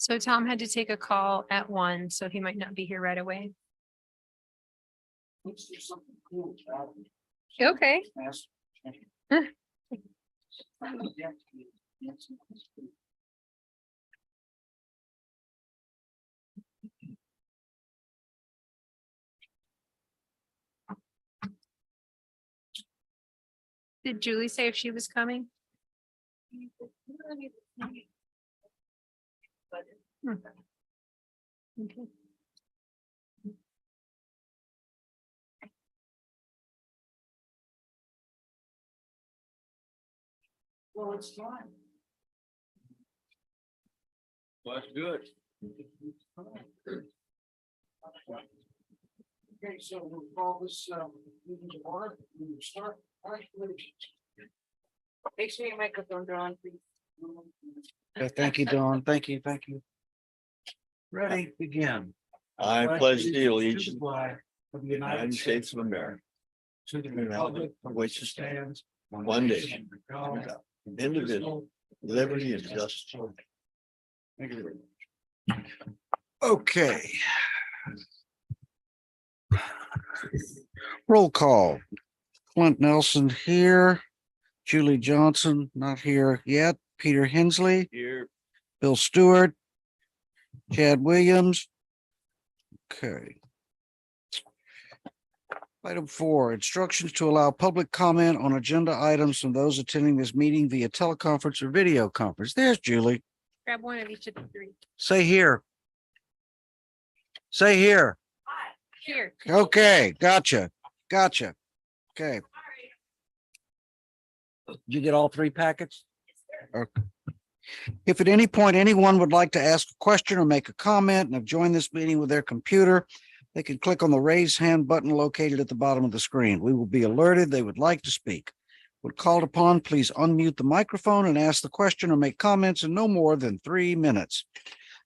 So Tom had to take a call at 1, so he might not be here right away. Let's do something cool about it. Okay. Ask- Huh. Did Julie say if she was coming? Hmm. Okay. Well, it's time. Well, that's good. Okay, so we'll call this, meeting to order. We will start. Make sure your microphone's on, please. Thank you, Dawn. Thank you, thank you. Ready, begin. I pledge the allegiance to of the the United States of America, to the republic for which it stands, one nation, under God, indivisible, liberty and justice. Thank you very much. Okay. Roll call. Clint Nelson here. Julie Johnson, not here yet. Peter Hensley, Here, Bill Stewart, Chad Williams. Okay. Item 4, instructions to allow public comment on agenda items from those attending this meeting via teleconference or video conference. There's Julie. Grab one of each of the 3. Say here. Say here. Here. Okay, gotcha. Gotcha. Okay. Did you get all 3 packets? Okay. If at any point anyone would like to ask a question or make a comment and have joined this meeting with their computer, they can click on the raise hand button located at the bottom of the screen. We will be alerted they would like to speak. When called upon, please unmute the microphone and ask the question or make comments in no more than 3 minutes.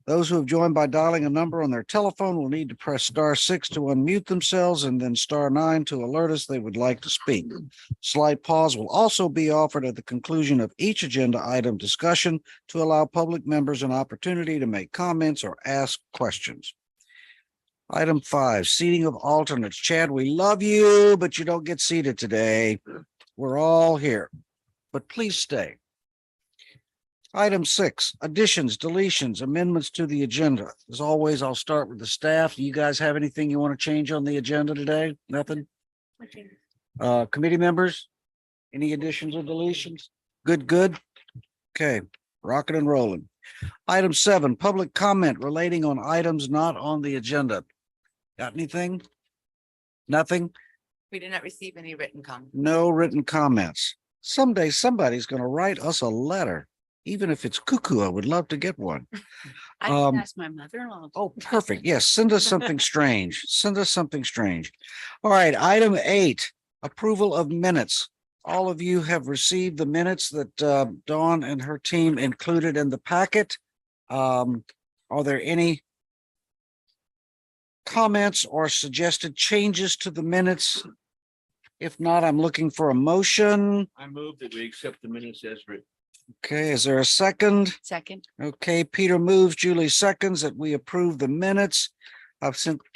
Those who have joined by dialing a number on their telephone will need to press *6 to unmute themselves and then *9 to alert us they would like to speak. Slight pause will also be offered at the conclusion of each agenda item discussion to allow public members an opportunity to make comments or ask questions. Item 5, seating of alternates. Chad, we love you, but you don't get seated today. We're all here, but please stay. Item 6, additions, deletions, amendments to the agenda. As always, I'll start with the staff. Do you guys have anything you want to change on the agenda today? Nothing? Committee members? Any additions or deletions? Good, good. Okay, rocking and rolling. Item 7, public comment relating on items not on the agenda. Got anything? Nothing? We did not receive any written comment. No written comments. Someday somebody's going to write us a letter. Even if it's cuckoo, I would love to get one. I Um, can ask my mother-in-law. Oh, perfect. Yes, send us something strange. Send us something strange. All right, item 8, approval of minutes. All of you have received the minutes that Dawn and her team included in the packet. Are there any comments or suggested changes to the minutes? If not, I'm looking for a motion. I move that we accept the minutes as written. Okay, is there a second? Second, Okay, Peter moves, Julie seconds that we approve the minutes.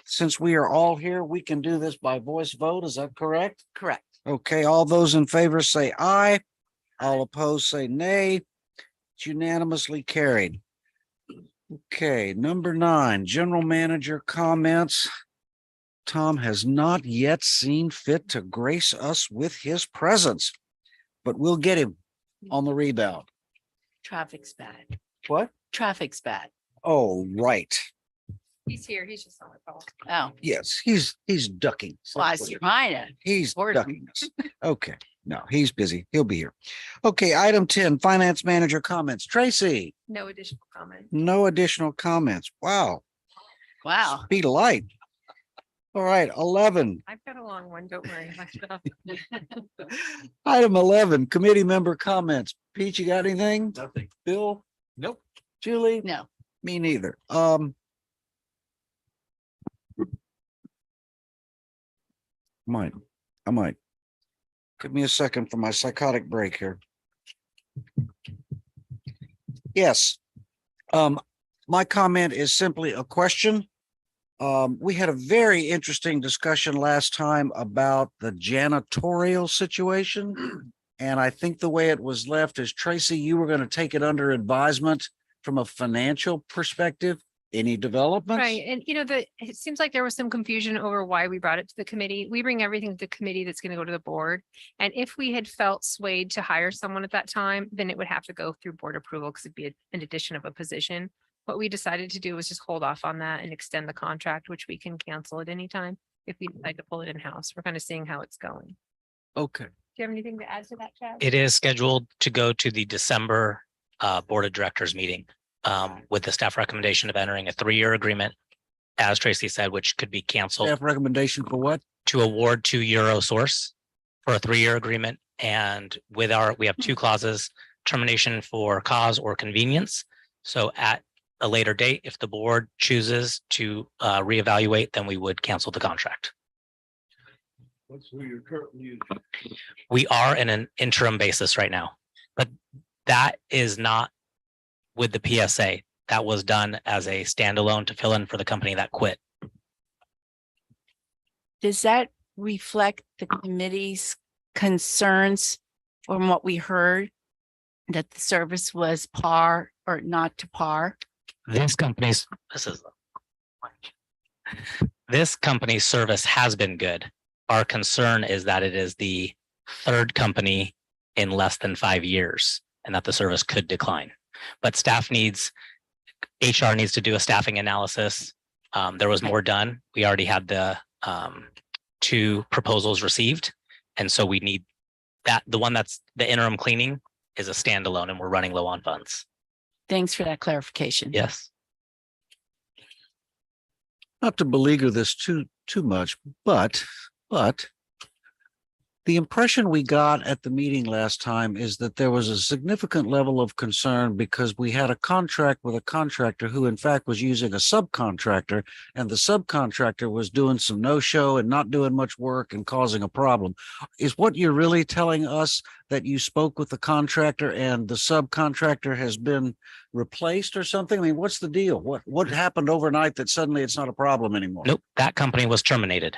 Since we are all here, we can do this by voice vote. Is that correct? correct. Okay, all those in favor say aye. All opposed say nay. It's unanimously carried. Okay, number 9, general manager comments. Tom has not yet seen fit to grace us with his presence, but we'll get him on the rebound. Traffic's bad. What? Traffic's bad. Oh, right. He's here. He's just on the call. Oh, Yes, he's ducking. well, I was trying to. He's Support ducking us. Okay, no, he's busy. He'll be here. Okay, item 10, finance manager comments. Tracy, No additional comment. no additional comments. Wow, Wow. speed of light. All right, 11, I've got a long one. Don't worry. My stuff. item 11, committee member comments. Pete, you got anything? Nothing. Bill? Nope. Julie? No, Me neither. I might. Give me a second for my psychotic break here. Yes. My comment is simply a question. We had a very interesting discussion last time about the janitorial situation. And I think the way it was left is, Tracy, you were going to take it under advisement from a financial perspective. Any developments? Right, and it seems like there was some confusion over why we brought it to the committee. We bring everything to the committee that's gonna go to the board. And if we had felt swayed to hire someone at that time, then it would have to go through board approval because it'd be an addition of a position. What we decided to do was just hold off on that and extend the contract, which we can cancel at any time if we decide to pull it in-house. We're kind of seeing how it's going. Okay. Do you have anything to add to that, Chad? It is scheduled to go to the December Board of Directors meeting with the staff recommendation of entering a 3-year agreement, as Tracy said, which could be canceled Staff recommendation for what? to award to Eurosource for a 3-year agreement. And we have 2 clauses, termination for cause or convenience. So at a later date, if the board chooses to reevaluate, then we would cancel the contract. What's who you're currently using? We are in an interim basis right now, but that is not with the PSA. That was done as a standalone to fill in for the company that quit. Does that reflect the committee's concerns from what we heard? That the service was par or not to par? This company's service has been good. Our concern is that it is the 3rd company in less than 5 years and that the service could decline. But HR needs to do a staffing analysis. There was more done. We already had the 2 proposals received. And so we need that. The one that's the interim cleaning is a standalone and we're running low on funds. Thanks for that clarification. Yes. Not to beleaguer this too much, but the impression we got at the meeting last time is that there was a significant level of concern because we had a contract with a contractor who in fact was using a subcontractor, and the subcontractor was doing some no-show and not doing much work and causing a problem. Is what you're really telling us that you spoke with the contractor and the subcontractor has been replaced or something? I mean, what's the deal? What happened overnight that suddenly it's not a problem anymore? Nope. That company was terminated.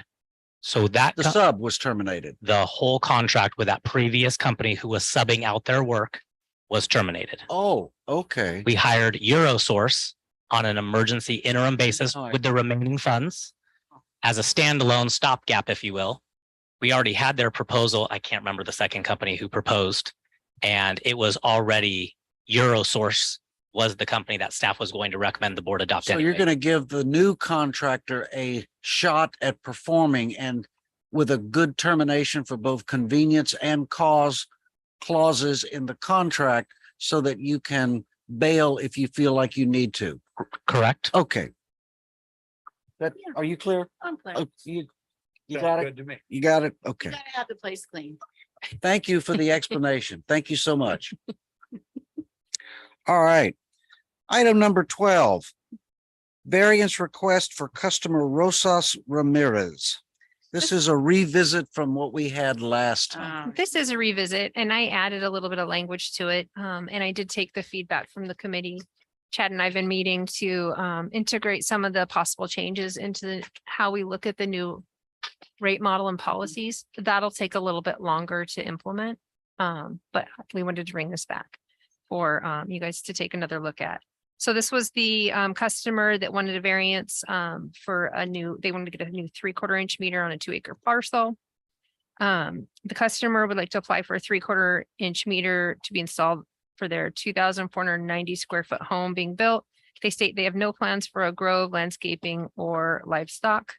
So that The sub was terminated. the whole contract with that previous company who was subbing out their work was terminated. Oh, okay. We hired Eurosource on an emergency interim basis All right. with the remaining funds as a standalone stopgap, if you will. We already had their proposal. I can't remember the second company who proposed, and it was already Eurosource was the company that staff was going to recommend the board adopt. So you're anyway. going to give the new contractor a shot at performing and with a good termination for both convenience and cause clauses in the contract so that you can bail if you feel like you need to. Correct. Okay. That, Yeah. are you clear? I'm clear. Oh, you Sounds got it? good to me. You got it? You Okay. gotta have the place clean. Thank you for the explanation. Thank you so much. All right. Item number 12. Variance request for customer Rosas Ramirez. This is a revisit from what we had last time. This is a revisit and I added a little bit of language to it. And I did take the feedback from the committee. Chad and I have been meeting to integrate some of the possible changes into how we look at the new rate model and policies. That'll take a little bit longer to implement. But we wanted to bring this back for you guys to take another look at. So this was the customer that wanted a variance for they wanted to get a new 3/4 inch meter on a 2-acre parcel. The customer would like to apply for a 3/4 inch meter to be installed for their 2,490 square foot home being built. They state they have no plans for a grove, landscaping, or livestock.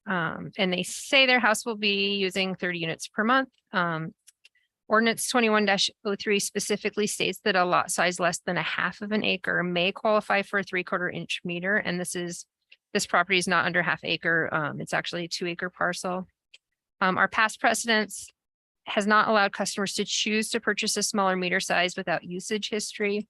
And they say their house will be using 30 units per month. Ordinance 21-03 specifically states that a lot size less than 1/2 of an acre may qualify for a 3/4 inch meter. And this property is not under 1/2 acre. It's actually a 2-acre parcel. Our past precedents has not allowed customers to choose to purchase a smaller meter size without usage history.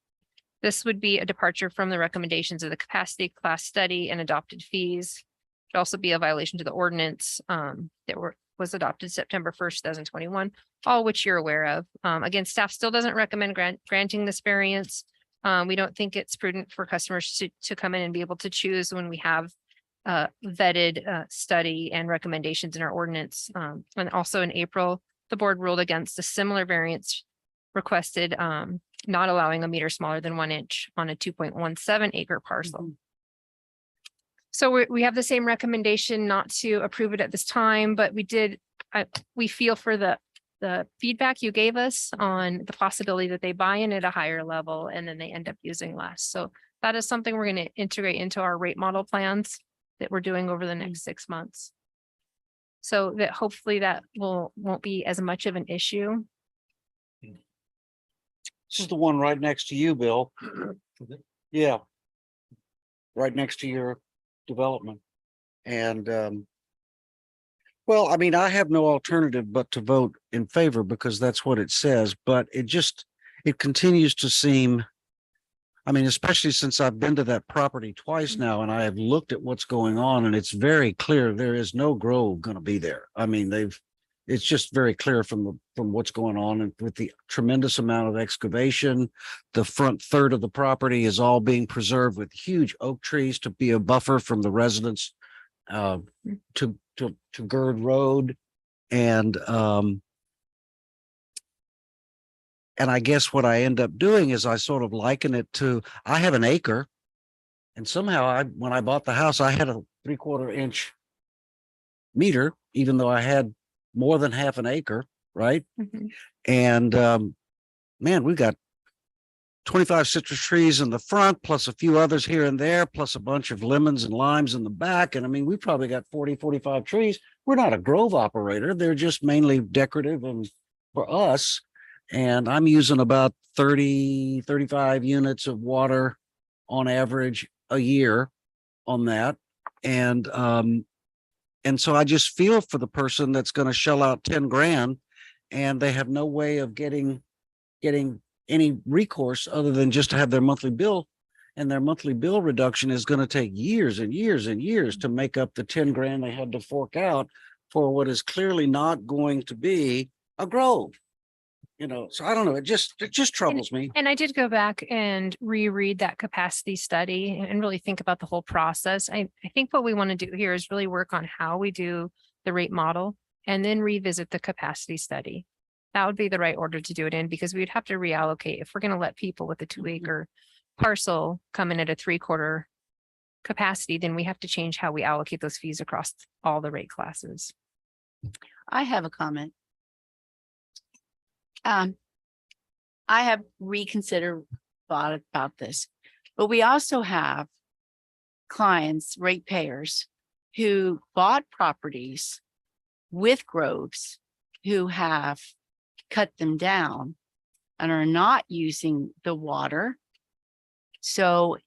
This would be a departure from the recommendations of the capacity class study and adopted fees. It'd also be a violation to the ordinance that was adopted September 1st, 2021, all which you're aware of. Again, staff still doesn't recommend granting this variance. We don't think it's prudent for customers to come in and be able to choose when we have vetted study and recommendations in our ordinance. And also in April, the board ruled against a similar variance requested, not allowing a meter smaller than 1 inch on a 2.17 acre parcel. So we have the same recommendation not to approve it at this time, but we feel for the feedback you gave us on the possibility that they buy in at a higher level and then they end up using less. So that is something we're going to integrate into our rate model plans that we're doing over the next 6 months. So that hopefully that won't be as much of an issue. This is the one right next to you, Bill. Yeah. Right next to your development. And well, I mean, I have no alternative but to vote in favor because that's what it says, but it continues to seem, I mean, especially since I've been to that property twice now and I have looked at what's going on and it's very clear there is no grove going to be there. I mean, it's just very clear from what's going on and with the tremendous amount of excavation. The front third of the property is all being preserved with huge oak trees to be a buffer from the residents to gird road. And I guess what I end up doing is I sort of liken it to, I have an acre and somehow when I bought the house, I had a 3/4 inch meter, even though I had more than half an acre, right? Mhm. And man, we got 25 citrus trees in the front, plus a few others here and there, plus a bunch of lemons and limes in the back. And I mean, we probably got 40, 45 trees. We're not a grove operator. They're just mainly decorative and for us. And I'm using about 30, 35 units of water on average a year on that. And so I just feel for the person that's going to shell out 10 grand and they have no way of getting any recourse other than just to have their monthly bill. And their monthly bill reduction is going to take years and years and years to make up the 10 grand they had to fork out for what is clearly not going to be a grove. So I don't know. It just troubles me. And I did go back and reread that capacity study and really think about the whole process. I think what we want to do here is really work on how we do the rate model and then revisit the capacity study. That would be the right order to do it in because we'd have to reallocate if we're going to let people with a 2 acre parcel come in at a 3/4 capacity, then we have to change how we allocate those fees across all the rate classes. I have a comment. I have reconsidered thought about this, but we also have clients, ratepayers who bought properties with groves who have cut them down and are not using the water. So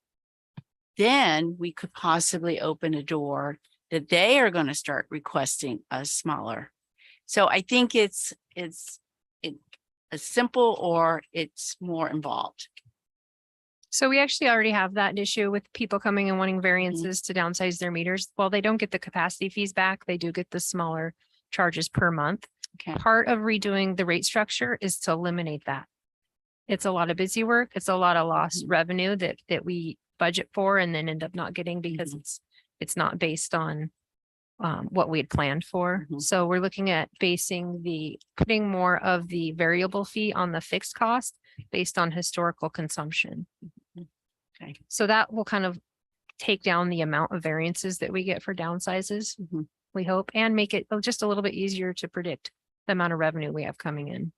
then we could possibly open a door that they are going to start requesting a smaller. So I think it's a simple or it's more involved. So we actually already have that issue with people coming and wanting variances to downsize their meters. While they don't get the capacity fees back, they do get the smaller charges per month. Okay. Part of redoing the rate structure is to eliminate that. It's a lot of busy work. It's a lot of lost revenue that we budget for and then end up not getting because it's not based on what we had planned for. So we're looking at putting more of the variable fee on the fixed cost based on historical consumption. Okay. So that will kind of take down the amount of variances that we get for downsizes, we hope, and make it just a little bit easier to predict the amount of revenue we have coming in.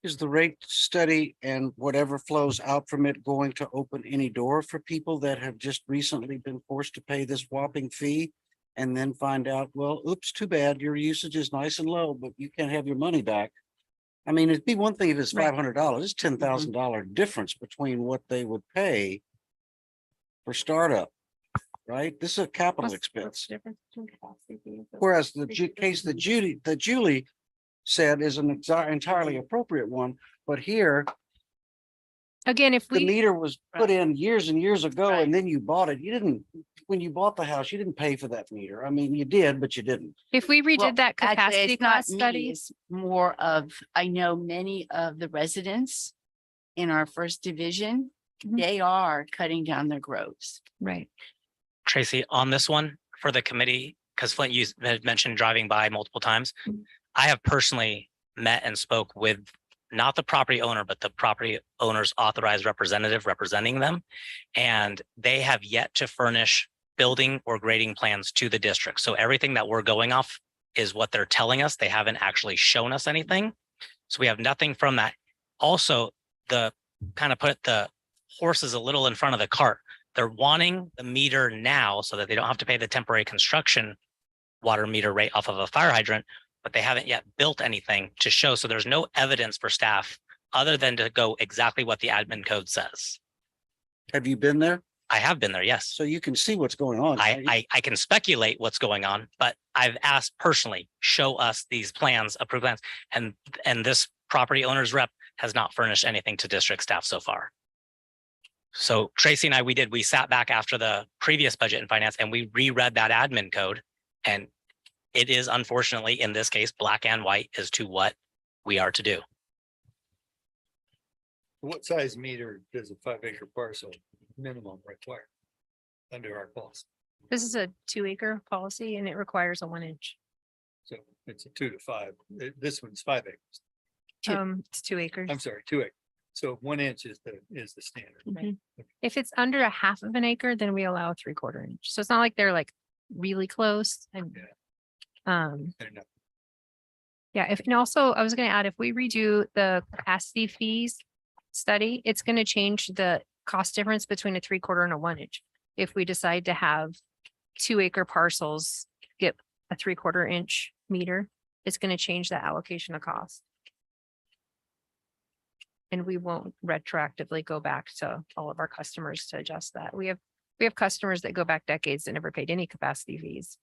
Is the rate study and whatever flows out from it going to open any door for people that have just recently been forced to pay this whopping fee? And then find out, well, oops, too bad. Your usage is nice and low, but you can't have your money back. I mean, it'd be one thing if it's Right. $500, it's $10,000 difference between what they would pay for startup, right? This is a capital expense. Whereas the case that Julie said is an entirely appropriate one, but here Again, if the we, meter was put in years and years ago Right. and then you bought it. When you bought the house, you didn't pay for that meter. I mean, you did, but you didn't. if we Well, redid that actually, capacity it's not cost me, study, it's more of, I know many of the residents in our first division Mhm. they are cutting down their groves. Right. Tracy, on this one for the committee, because Flint, you had mentioned driving by multiple times. Mhm. I have personally met and spoke with not the property owner, but the property owner's authorized representative representing them. And they have yet to furnish building or grading plans to the district. So everything that we're going off is what they're telling us. They haven't actually shown us anything. So we have nothing from that. Also, the kind of put the horses a little in front of the cart. They're wanting the meter now so that they don't have to pay the temporary construction water meter rate off of a fire hydrant, but they haven't yet built anything to show. So there's no evidence for staff other than to go exactly what the admin code says. Have you been there? I have been there, yes. So you can see what's going on. I can speculate what's going on, but I've asked personally, show us these plans, approved plans, and this property owner's rep has not furnished anything to district staff so far. So Tracy and I, we sat back after the previous budget and finance and we reread that admin code. And it is unfortunately, in this case, black and white as to what we are to do. What size meter does a 5-acre parcel minimum require under our policy? This is a 2-acre policy and it requires a 1 inch. So it's a 2 to 5. This one's 5 acres. It's 2 acres. I'm sorry, 2 acres. So 1 inch is the standard. Mhm. If it's under a half of an acre, then we allow a 3/4 inch. So it's not like they're like really close and. Yeah. Fair enough. Yeah, and also I was gonna add, if we redo the capacity fees study, it's gonna change the cost difference between a 3/4 and a 1 inch. If we decide to have 2-acre parcels get a 3/4 inch meter, it's gonna change that allocation of cost. And we won't retroactively go back to all of our customers to adjust that. We have customers that go back decades that never paid any capacity fees.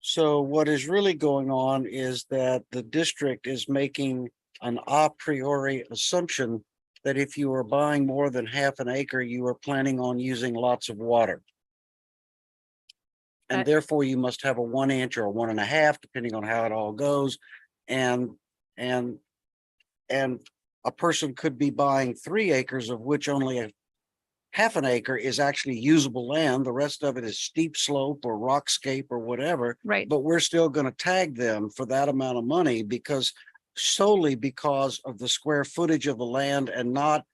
So what is really going on is that the district is making an a priori assumption that if you are buying more than half an acre, you are planning on using lots of water. And That- therefore you must have a 1 inch or a 1.5, depending on how it all goes. And a person could be buying 3 acres, of which only a half an acre is actually usable land. The rest of it is steep slope or rockscape or whatever. Right. But we're still going to tag them for that amount of money solely because of the square footage of the land and not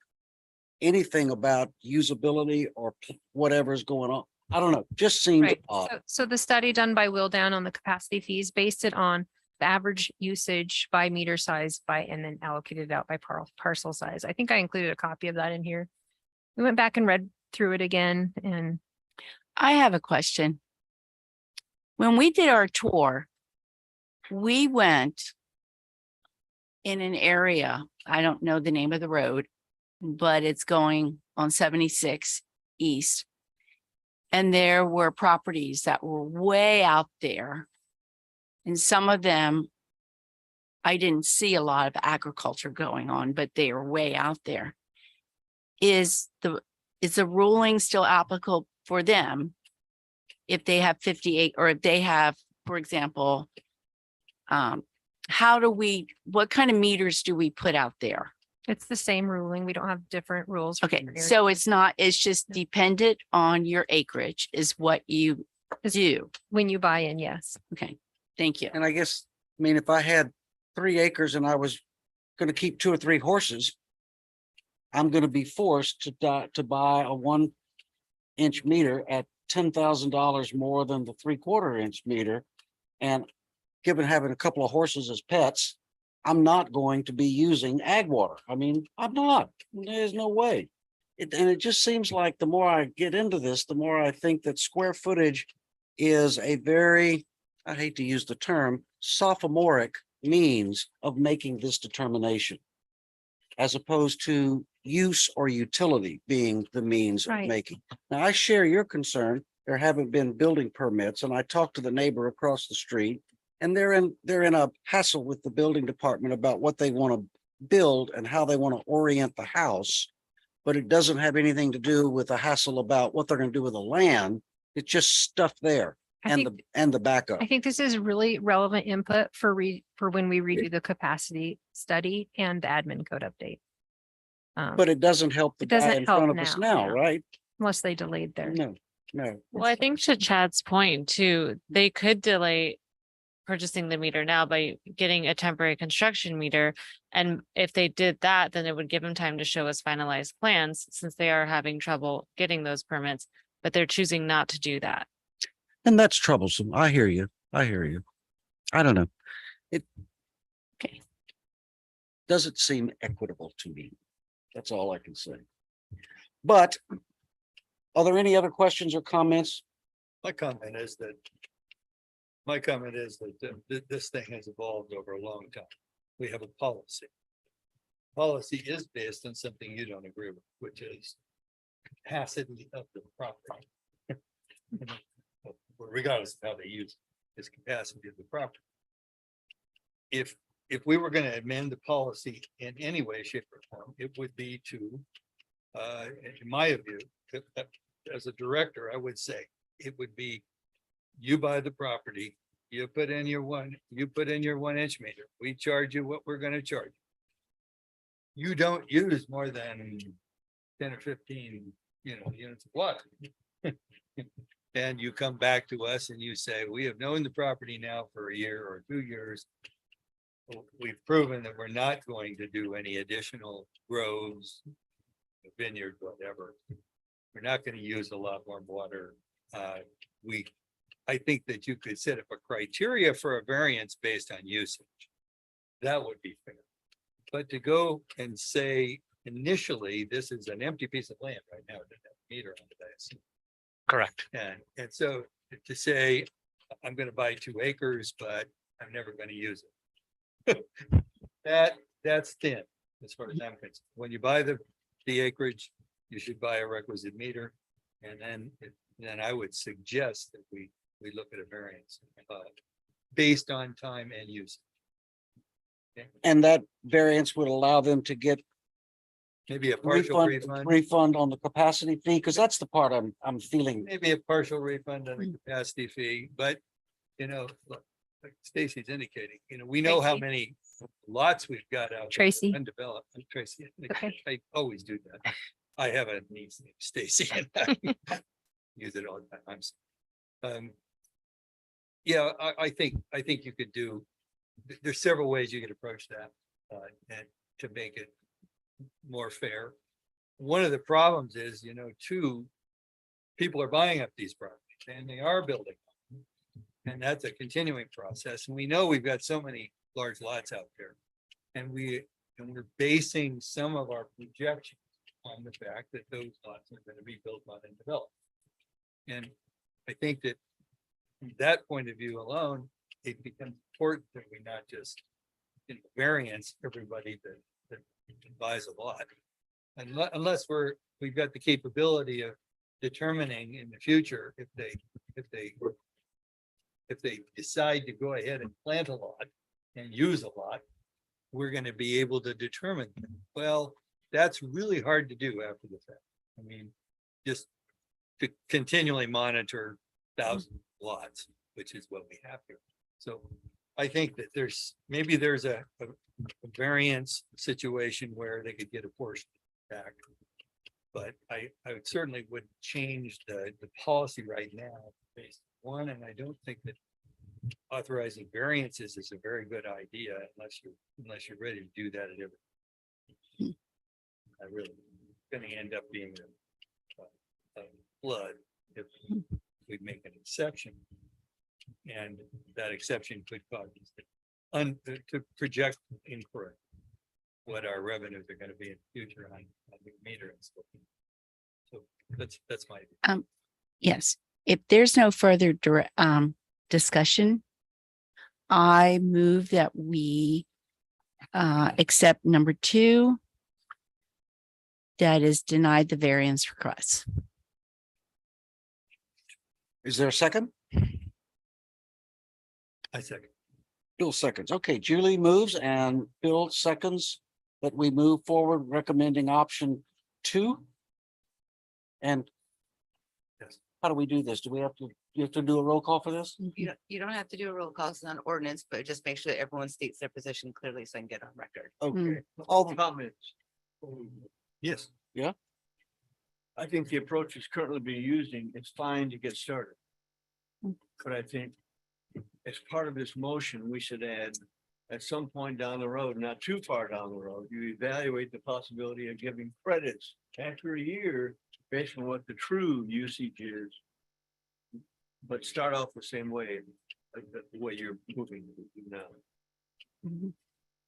anything about usability or whatever's going on. I don't know, just seems Right. odd. So the study done by Will Down on the capacity fees based it on the average usage by meter size and then allocated it out by parcel size. I think I included a copy of that in here. We went back and read through it again and I have a question. When we did our tour, we went in an area, I don't know the name of the road, but it's going on 76 East. And there were properties that were way out there. And some of them, I didn't see a lot of agriculture going on, but they are way out there. Is the ruling still applicable for them? If they have 58, or if they have, for example, what kind of meters do we put out there? it's the same ruling. We don't have different rules. for Okay, different areas. so it's just dependent on your acreage is what you do. When you buy in, yes. Okay, thank you. And I guess, I mean, if I had 3 acres and I was going to keep 2 or 3 horses, I'm going to be forced to buy a 1 inch meter at $10,000 more than the 3/4 inch meter. And given having a couple of horses as pets, I'm not going to be using ag water. I mean, I'm not. There's no way. And it just seems like the more I get into this, the more I think that square footage is a very, I hate to use the term, sophomoric means of making this determination, as opposed to use or utility being the means of Right. making. Now, I share your concern. There haven't been building permits, and I talked to the neighbor across the street, and they're in a hassle with the building department about what they want to build and how they want to orient the house. But it doesn't have anything to do with a hassle about what they're going to do with the land. It's just stuff there I think, and the backup. I think this is really relevant input for when we redo the capacity study and the admin code update. But it doesn't help the It doesn't guy in help front of us now, now, yeah. right? Unless they delayed their. No, no. Well, I think to Chad's point too, they could delay purchasing the meter now by getting a temporary construction meter. And if they did that, then it would give them time to show us finalized plans since they are having trouble getting those permits, but they're choosing not to do that. And that's troublesome. I hear you. I hear you. I don't know. It Okay. doesn't seem equitable to me. That's all I can say. But are there any other questions or comments? My comment is that this thing has evolved over a long time. We have a policy. Policy is based on something you don't agree with, which is capacity of the property. Regardless of how they use it, is capacity of the property. If we were going to amend the policy in any way, shape, or form, it would be to, in my view, as a director, I would say it would be, you buy the property, you put in your 1 inch meter, we charge you what we're going to charge. You don't use more than 10 or 15, units of water. And you come back to us and you say, we have known the property now for a year or 2 years. We've proven that we're not going to do any additional grows, vineyard, whatever. We're not going to use a lot more water. I think that you could set up a criteria for a variance based on usage. That would be fair. But to go and say initially, this is an empty piece of land right now, it doesn't have a meter on it, I assume. Correct. And so to say, I'm gonna buy 2 acres, but I'm never gonna use it. That's thin, as far as I'm concerned. When you buy the acreage, you should buy a requisite meter. And then I would suggest that we look at a variance based on time and use. And that variance would allow them to get Maybe a partial refund, refund on the capacity fee, because that's the part I'm feeling. maybe a partial refund on the capacity fee, but look, like Stacy's indicating, we know how Tracy. many lots we've got out. there Tracy. Undeveloped. I'm Tracy. Okay. I always do that. I have a niece named Stacy and I use it all the time. Yeah, I think you could do, there's several ways you could approach that, and to make it more fair. One of the problems is, too, people are buying up these properties and they are building. And that's a continuing process. And we know we've got so many large lots out there. And we're basing some of our projections on the fact that those lots are going to be built on and developed. And I think that from that point of view alone, it becomes important that we not just variance everybody that buys a lot. Unless we've got the capability of determining in the future if they decide to go ahead and plant a lot and use a lot, we're going to be able to determine, well, that's really hard to do after the fact. I mean, just to continually monitor 1,000 lots, which is what we have here. So I think that there's a variance situation where they could get a portion back. But I certainly would change the policy right now based on one, and I don't think that authorizing variances is a very good idea unless you're ready to do that at every. I really gonna end up being a flood if we make an exception. And that exception could cause us to project incorrect what our revenues are gonna be in the future on the meter and stuff. So that's my view. Yes, if there's no further discussion, I move that we accept number 2. That is denied the variance request. Is there a second? I second. Bill seconds. Okay, Julie moves and Bill seconds that we move forward recommending option 2. And Yes. how do we do this? Do you have to do a roll call for this? You don't have to do a roll call, it's not an ordinance, but just make sure that everyone states their position clearly so I can get on record. Okay, all the Comments. Yes. I think the approach is currently being using, it's fine to get started. But I think as part of this motion, we should add, at some point down the road, not too far down the road, you evaluate the possibility of giving credits after a year based on what the true usage is. But start off the same way, like the way you're moving now.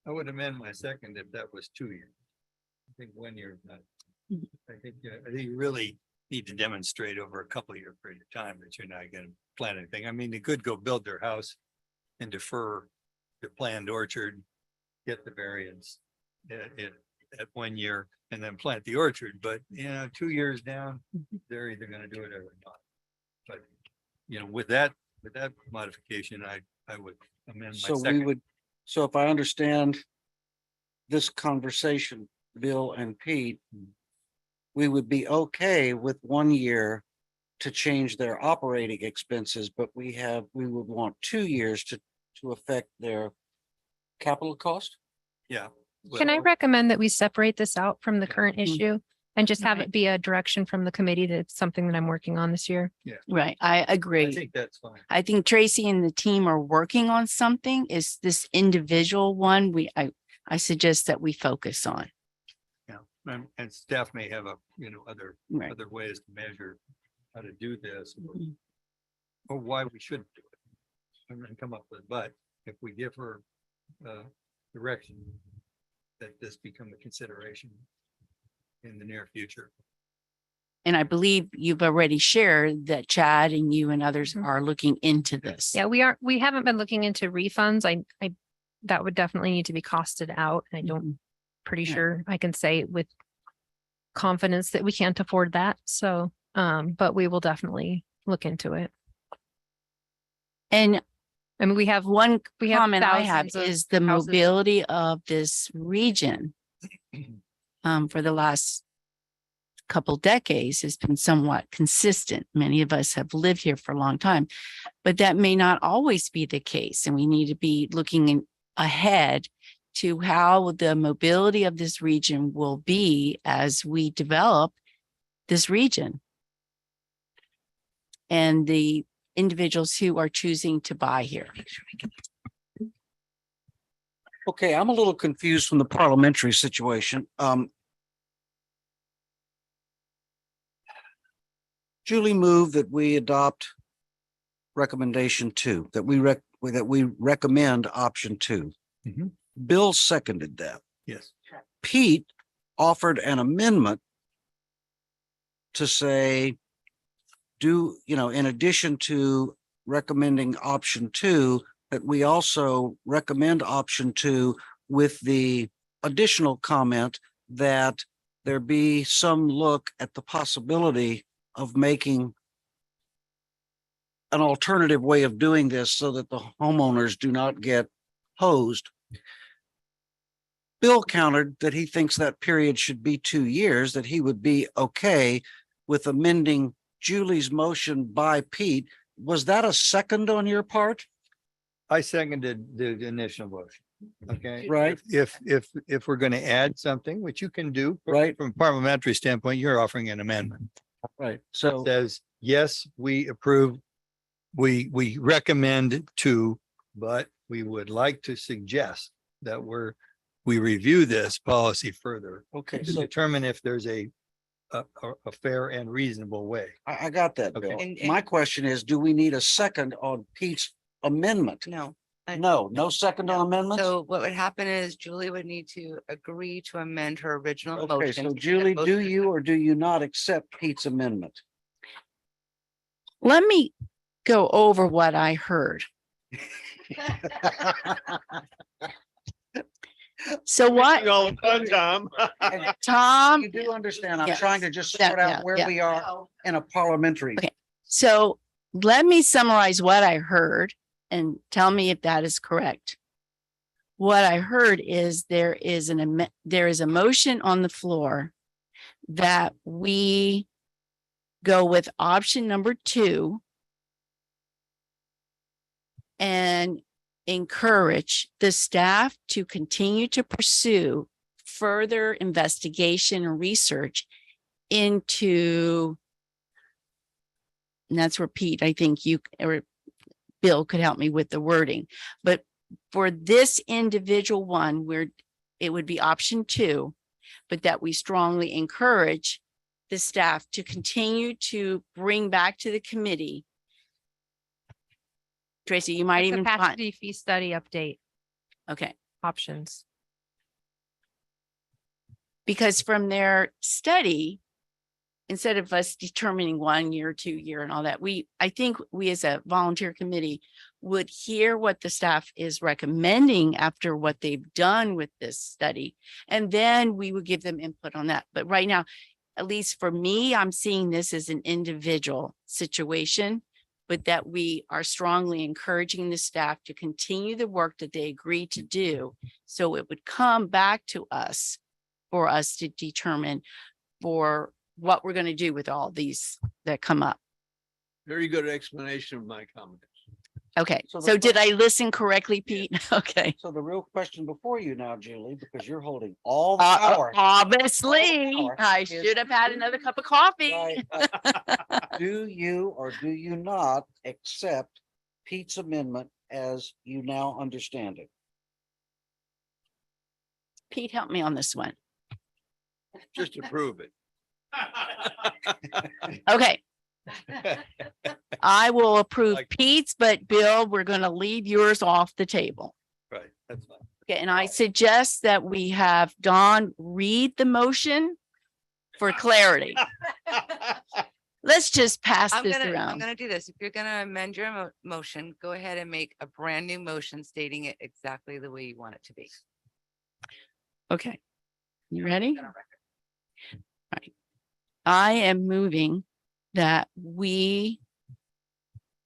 I would amend my second if that was 2 years. I think 1 year is not. I think you really need to demonstrate over a couple of year period of time that you're not gonna plant anything. I mean, they could go build their house and defer the planned orchard, get the variance at 1 year and then plant the orchard, but 2 years down, they're either gonna do it or not. But, with that modification, I would amend my So we second. would, so if I understand this conversation, Bill and Pete, we would be okay with 1 year to change their operating expenses, but we would want 2 years to affect their capital cost? Yeah. Can I well, recommend that we separate this out from the current Mm. issue and just have Right. it be a direction from the committee that it's something that I'm working on this year? Right, I I agree. think that's fine. I think Tracy and the team are working on something. Is this individual one I suggest that we focus on. Yeah, and staff may have Right. other ways to measure how to do this Mhm. or why we shouldn't do it. I'm gonna come up with, but if we give her direction that this become a consideration in the near future. And I believe you've already shared that Chad and you and others Mhm. are looking into this. Yeah, we haven't been looking into refunds. That would definitely need to be costed out. And I don't, Mhm. pretty Yeah. sure I can say with confidence that we can't afford that. So, but we will definitely look into it. And I mean, we have one comment I have thousands of is the houses. mobility of this region. For the last couple decades has been somewhat consistent. Many of us have lived here for a long time, but that may not always be the case. And we need to be looking ahead to how the mobility of this region will be as we develop this region. And the individuals who are choosing to buy here. Okay, I'm a little confused from the parliamentary situation. Julie moved that we adopt recommendation 2, that we recommend option 2. Mhm. Bill seconded that. Yes. Pete offered an amendment to say, in addition to recommending option 2, that we also recommend option 2 with the additional comment that there be some look at the possibility of making an alternative way of doing this so that the homeowners do not get hosed. Bill countered that he thinks that period should be 2 years, that he would be okay with amending Julie's motion by Pete. Was that a second on your part? I seconded the initial motion. Okay. Right. If we're gonna add something, which you can do. Right. From a parliamentary standpoint, you're offering an amendment. Right. So, Says, yes, we approve. We recommend 2, but we would like to suggest that we review this policy further okay, to so determine if there's a fair and reasonable way. I got that, Bill. Okay. My question is, do we need a second on Pete's amendment? No. No second on amendments? So what would happen is Julie would need to agree to amend her original Okay, motion. so Julie, do you or do you not accept Pete's amendment? Let me go over what I heard. So what, All the fun, Tom. Tom? You do understand, I'm Yes. trying to just Yeah, sort yeah, out where yeah. we are in a parliamentary. Okay. So let me summarize what I heard and tell me if that is correct. What I heard is there is a motion on the floor that we go with option number 2 and encourage the staff to continue to pursue further investigation and research into, and that's where Pete, I think you or Bill could help me with the wording, but for this individual one, where it would be option 2, but that we strongly encourage the staff to continue to bring back to the committee. Tracy, you might The even find, capacity fee study update okay, options. because from their study, instead of us determining 1 year, 2 year and all that, I think we as a volunteer committee would hear what the staff is recommending after what they've done with this study. And then we would give them input on that. But right now, at least for me, I'm seeing this as an individual situation, but that we are strongly encouraging the staff to continue the work that they agreed to do. So it would come back to us for us to determine for what we're going to do with all these that come up. Very good explanation of my comments. Okay, So the so did que- I listen correctly, Pete? Okay. So the real question before you now, Julie, because you're holding all the power. Obviously, power I is- should have had another cup of coffee. Right. Do you or do you not accept Pete's amendment as you now understand it? Pete, help me on this one. Just to prove it. Okay, I will approve Like- Pete's, but Bill, we're going to leave yours off the table. Right, that's fine. Okay, and I suggest that we have Dawn read the motion for clarity. Let's just pass this I'm around. gonna do this. If you're gonna amend your motion, go ahead and make a brand new motion stating it exactly the way you want it to be. Okay, you ready? Right. I am moving that we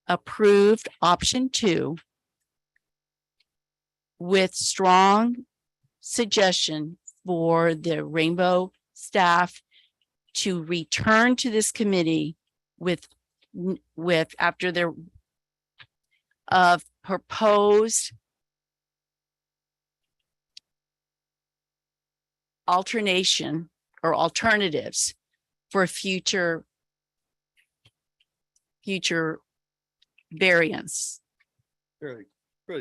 approved option 2 with strong suggestion for the Rainbow staff to return to this committee with after their proposed alternation or alternatives for future variance. Really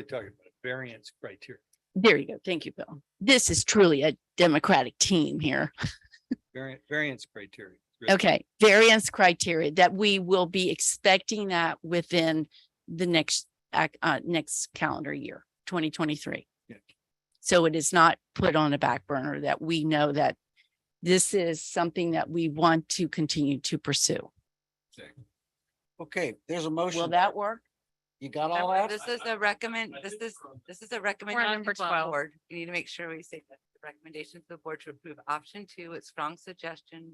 talking about variance criteria, There you go. Thank you, Bill. This is truly a democratic team here. variance criteria. Really. Okay, variance criteria that we will be expecting that within the next calendar year, 2023. Yeah. So it is not put on a back burner, that we know that this is something that we want to continue to pursue. Okay, there's a motion. Will that work? You got all that? This is a this is a recommendation number to the 12. board. You need to make sure we say that the recommendation to the board to approve option 2 with strong suggestion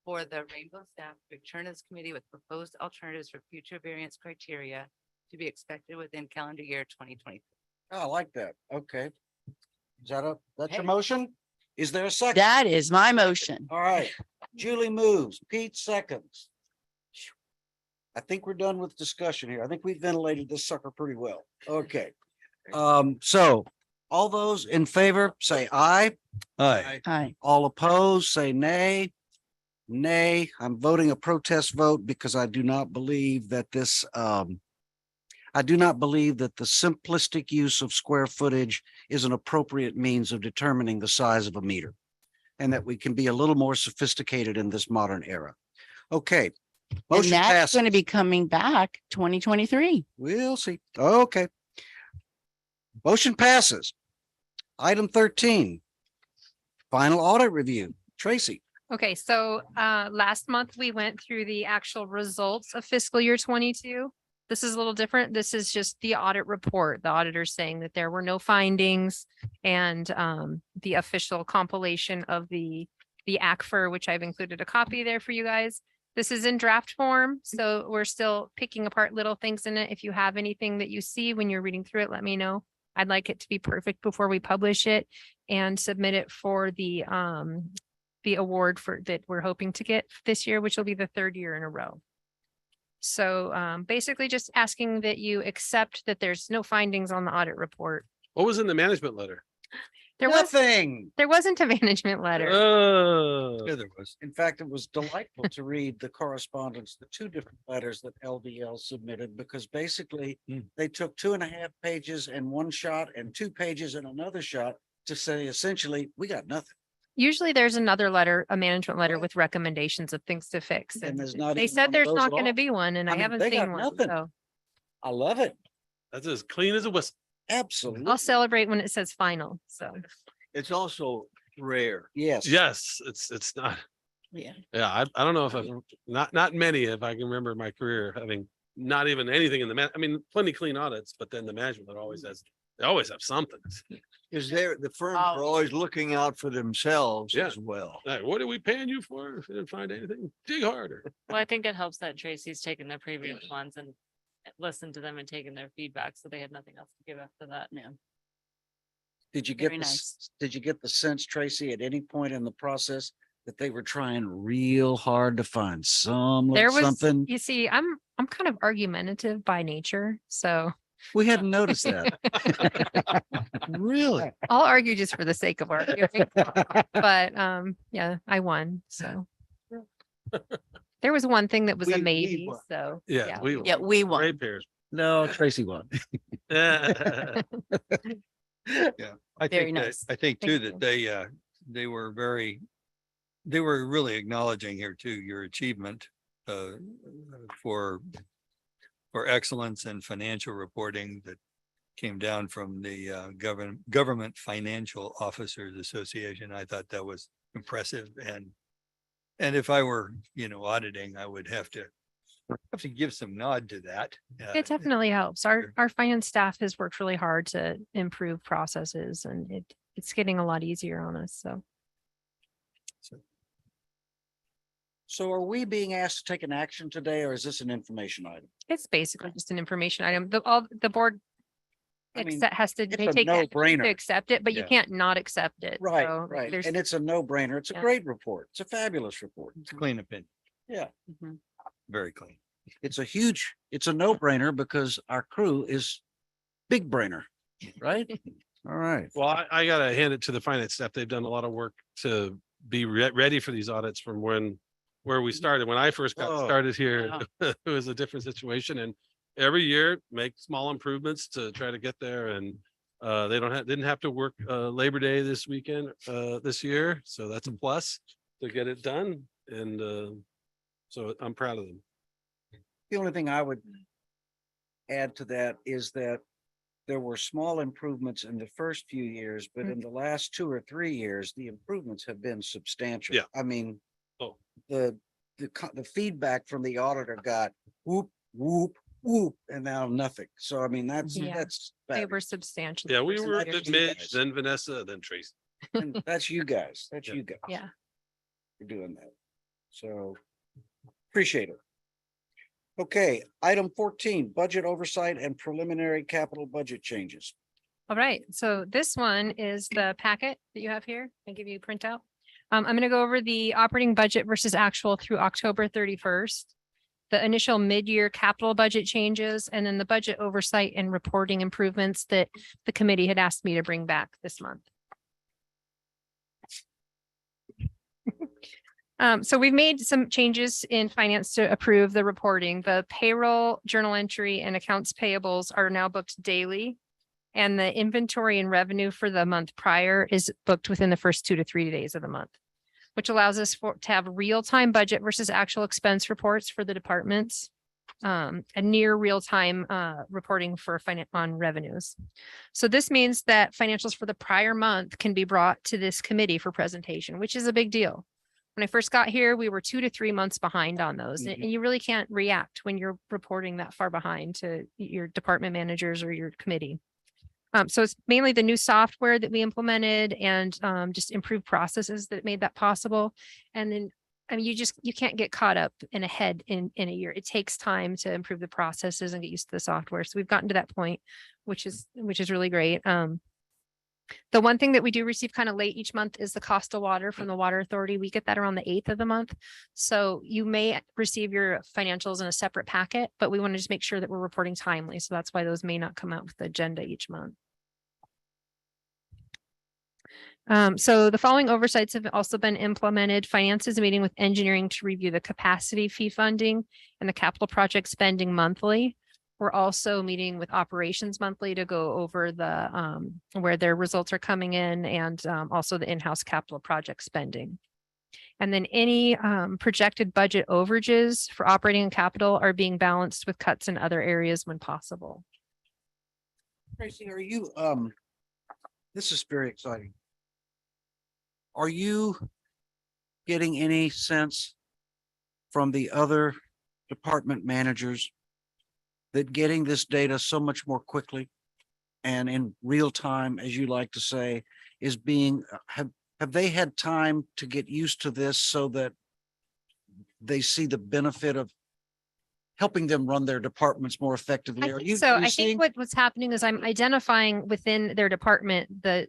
for the Rainbow staff to return to this committee with proposed alternatives for future variance criteria to be expected within calendar year 2020. Oh, I like that. Okay. Is that's your motion? Is there a second? That is my motion. All right. Julie moves, Pete seconds. I think we're done with discussion here. I think we've ventilated this sucker pretty well. Okay. So all those in favor, say aye. Aye. Hi. All opposed, say nay. Nay, I'm voting a protest vote because I do not believe that the simplistic use of square footage is an appropriate means of determining the size of a meter. And that we can be a little more sophisticated in this modern era. Okay. And Motion that's passes. going to be coming back 2023. We'll see. Okay. Motion passes. Item 13. Final audit review. Tracy. Okay, so last month we went through the actual results of fiscal year 22. This is a little different. This is just the audit report. The auditor saying that there were no findings and the official compilation of the ACFR, which I've included a copy there for you guys. This is in draft form, so we're still picking apart little things in it. If you have anything that you see when you're reading through it, let me know. I'd like it to be perfect before we publish it and submit it for the award for that we're hoping to get this year, which will be the 3rd year in a row. So basically just asking that you accept that there's no findings on the audit report. What was in the management letter? There was, Nothing. there wasn't a management letter. Yeah, there was. In fact, it was delightful to read the correspondence, the two different letters that LVL submitted, because basically they took 2.5 pages in one shot and 2 pages in another shot to say essentially, we got nothing. Usually there's another letter, a management letter Right. with recommendations of things to fix. And And there's not they even one said of there's those not at going to all. be one and I I mean, haven't they got seen one. nothing. So I love it. That's as clean as a whistle. Absolutely. I'll celebrate when it says final. So It's also rare. Yes. Yes, it's not. Yeah. Yeah, I don't know if I've, not many, if I can remember in my career, having not even anything in the I mean, plenty clean audits, but then the management always has, they always have something. Is there, the firms are Oh. always looking out for themselves Yeah. as well. Like, what are we paying you for? If you didn't find anything, dig harder. Well, I think it helps that Tracy's taken the previous ones and listened to them and taken their feedback, so they had nothing else to give after that. Yeah. Did you get Very did you get the sense, Tracy, at any point in the process that they were trying real hard to find some there little was, something? you see, I'm kind of argumentative by nature. So We hadn't noticed that. Really? I'll argue just for the sake of arguing. But yeah, I won. So there was one thing that was We- a we maybe. won. So Yeah, we. Yeah, we won. Ratepayers. No, Tracy won. Yeah, I Very think nice. I think Thank too you. that they were they were really acknowledging here too, your achievement for excellence in financial reporting that came down from the Government Financial Officers Association. I thought that was impressive, and if I were, auditing, I would have to give some nod to that. it definitely helps. Our finance staff has worked really hard to improve processes and it's getting a lot easier on us. So So are we being asked to take an action today, or is this an information item? it's basically just an information item. The board I mean, has to it's they a take action no-brainer. to accept it, but you Yeah. can't not accept it. Right, So, like, right. there's- And it's a no-brainer. It's a Yeah. great report. It's a fabulous report. It's a clean opinion, Yeah. very clean. It's it's a no-brainer because our crew is big brainer, right? All right. Well, I gotta hand it to the finance staff. They've done a lot of work to be ready for these audits from where we started. When I first got Oh, started here, it was a different situation, and every year make small improvements to try to get there. And they didn't have to work Labor Day this weekend this year, so that's a plus to get it done. And so I'm proud of them. The only thing I would add to that is that there were small improvements in the first few years, but in the last 2 or 3 years, the improvements have been substantial. Yeah. I mean, Oh. the feedback from the auditor got whoop, whoop, whoop, and now nothing. So I mean, that's, Yeah. that's, They fabulous. were substantial. Yeah, we Listen, were that at is you Midge, guys. then Vanessa, then Tracy. And that's you guys. That's Yeah. you guys. Yeah. For doing that. So appreciate it. Okay, item 14, budget oversight and preliminary capital budget changes. All right, so this one is the packet that you have here. I give you a printout. I'm going to go over the operating budget versus actual through October 31st. The initial mid-year capital budget changes and then the budget oversight and reporting improvements that the committee had asked me to bring back this month. So we've made some changes in finance to approve the reporting. The payroll, journal entry, and accounts payables are now booked daily. And the inventory and revenue for the month prior is booked within the first 2 to 3 days of the month, which allows us to have real-time budget versus actual expense reports for the departments. And near real-time reporting for on revenues. So this means that financials for the prior month can be brought to this committee for presentation, which is a big deal. When I first got here, we were 2 to 3 months behind on those, and you really can't react when you're reporting that far behind to your department managers or your committee. So it's mainly the new software that we implemented and just improved processes that made that possible. And then, I mean, you can't get caught up in a year. It takes time to improve the processes and get used to the software. So we've gotten to that point, which is really great. The one thing that we do receive kind of late each month is the cost of water from the Water Authority. We get that around the 8th of the month. So you may receive your financials in a separate packet, but we want to just make sure that we're reporting timely. So that's why those may not come out with the agenda each month. So the following oversights have also been implemented. Finance is meeting with engineering to review the capacity fee funding and the capital project spending monthly. We're also meeting with operations monthly to go over the where their results are coming in and also the in-house capital project spending. And then any projected budget overages for operating and capital are being balanced with cuts in other areas when possible. Tracy, are you, this is very exciting. Are you getting any sense from the other department managers that getting this data so much more quickly and in real time, as you like to say, is being, have they had time to get used to this so that they see the benefit of helping them run their departments more effectively? Are you I seeing? think what's happening is I'm identifying within their department the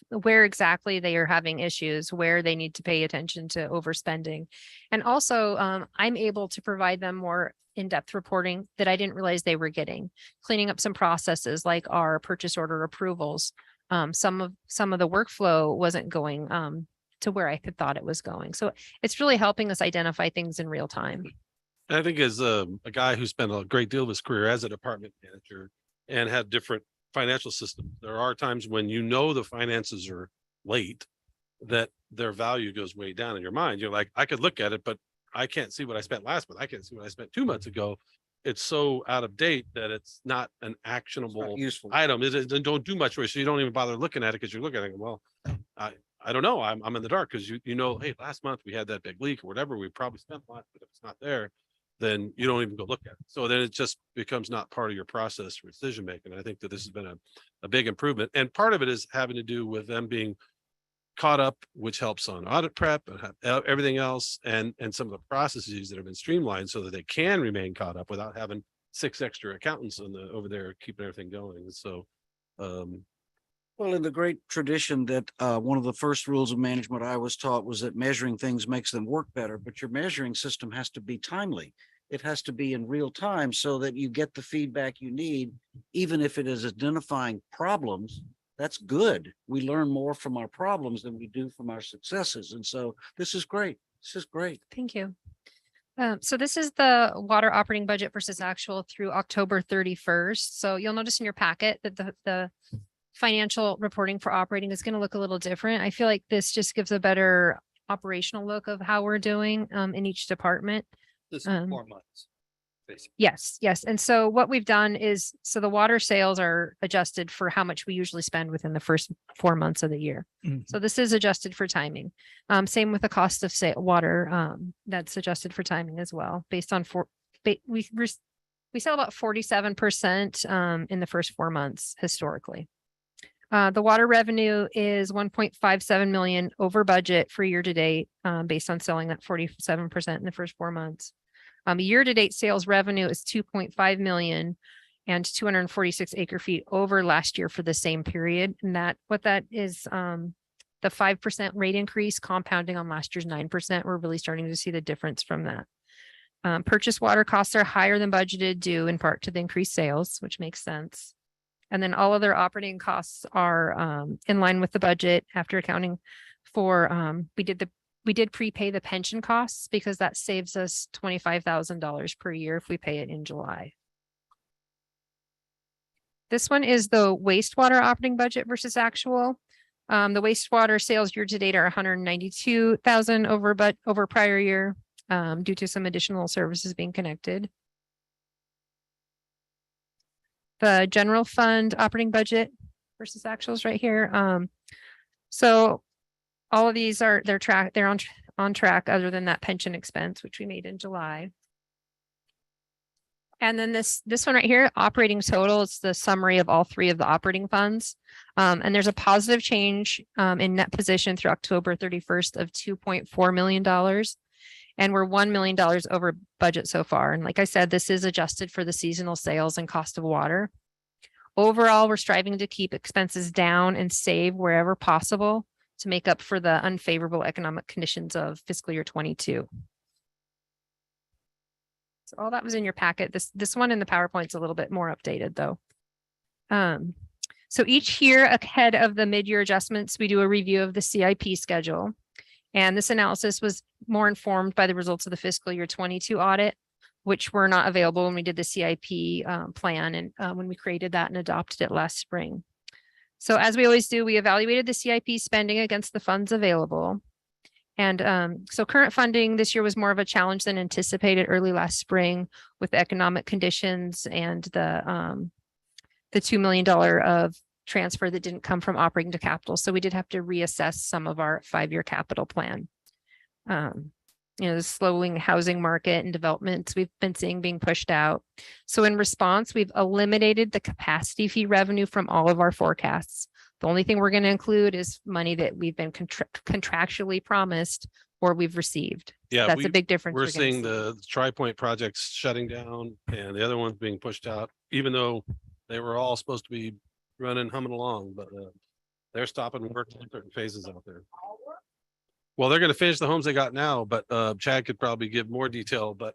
where exactly they are having issues, where they need to pay attention to overspending. And also I'm able to provide them more in-depth reporting that I didn't realize they were getting, cleaning up some processes like our purchase order approvals. Some of the workflow wasn't going to where I had thought it was going. So it's really helping us identify things in real time. I think as a guy who spent a great deal of his career as a department manager and had different financial systems, there are times when you know the finances are late, that their value goes way down in your mind. You're like, I could look at it, but I can't see what I spent last month. I can't see what I spent 2 months ago. It's so out of date that it's not an actionable Useful. item. It don't do much for you. So you don't even bother looking at it because you're looking at it, well, I don't know. I'm in the dark because you know, hey, last month we had that big leak or whatever. We probably spent a lot, but if it's not there, then you don't even go look at it. So then it just becomes not part of your process for decision making. I think that this has been a big improvement. And part of it is having to do with them being caught up, which helps on audit prep and everything else, and some of the processes that have been streamlined so that they can remain caught up without having 6 extra accountants over there keeping everything going. So Well, in the great tradition that one of the first rules of management I was taught was that measuring things makes them work better, but your measuring system has to be timely. It has to be in real time so that you get the feedback you need, even if it is identifying problems. That's good. We learn more from our problems than we do from our successes. And so this is great. This is great. Thank you. So this is the water operating budget versus actual through October 31st. So you'll notice in your packet that the financial reporting for operating is going to look a little different. I feel like this just gives a better operational look of how we're doing in each department. This is 4 months. Basically. Yes, yes. And so what we've done is, so the water sales are adjusted for how much we usually spend within the first 4 months of the year. So this is adjusted for timing. Same with the cost of water, that's adjusted for timing as well, based on we sell about 47% in the first 4 months historically. The water revenue is 1.57 million over budget for year to date, based on selling that 47% in the first 4 months. Year-to-date sales revenue is 2.5 million and 246 acre feet over last year for the same period. And what that is, the 5% rate increase compounding on last year's 9%. We're really starting to see the difference from that. Purchase water costs are higher than budgeted due in part to the increased sales, which makes sense. And then all other operating costs are in line with the budget after accounting for, we did prepay the pension costs because that saves us $25,000 per year if we pay it in July. This one is the wastewater operating budget versus actual. The wastewater sales year to date are 192,000 over prior year due to some additional services being connected. The general fund operating budget versus actuals right here. So all of these are, they're on track other than that pension expense, which we made in July. And then this one right here, operating total, it's the summary of all 3 of the operating funds. And there's a positive change in net position through October 31st of $2.4 million. And we're $1 million over budget so far. And like I said, this is adjusted for the seasonal sales and cost of water. Overall, we're striving to keep expenses down and save wherever possible to make up for the unfavorable economic conditions of fiscal year 22. So all that was in your packet. This one in the PowerPoint's a little bit more updated though. So each year ahead of the mid-year adjustments, we do a review of the CIP schedule. And this analysis was more informed by the results of the fiscal year 22 audit, which were not available when we did the CIP plan and when we created that and adopted it last spring. So as we always do, we evaluated the CIP spending against the funds available. And so current funding this year was more of a challenge than anticipated early last spring with the economic conditions and the $2 million of transfer that didn't come from operating to capital. So we did have to reassess some of our 5-year capital plan. The slowing housing market and developments we've been seeing being pushed out. So in response, we've eliminated the capacity fee revenue from all of our forecasts. The only thing we're going to include is money that we've been contractually promised or we've received. Yeah, That's a big difference. we're gonna seeing see. the Tri-Point projects shutting down and the other ones being pushed out, even though they were all supposed to be running, humming along, but they're stopping work in certain phases out there. Well, they're gonna finish the homes they got now, but Chad could probably give more detail, but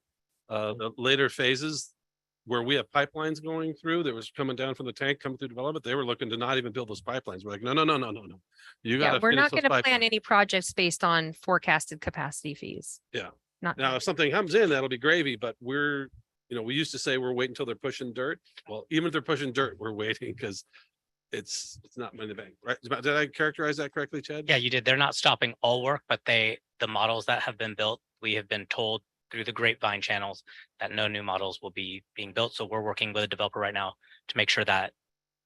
the later phases where we have pipelines going through that was coming down from the tank, coming through development, they were looking to not even build those pipelines. We're like, no. You Yeah, gotta we're finish not those going to plan pipelines. any projects based on forecasted capacity fees. Yeah. Not. Now, if something comes in, that'll be gravy, but we used to say we're waiting until they're pushing dirt. Well, even if they're pushing dirt, we're waiting because it's not money in the bank, right? Did I characterize that correctly, Chad? Yeah, you did. They're not stopping all work, but the models that have been built, we have been told through the grapevine channels that no new models will be being built. So we're working with a developer right now to make sure that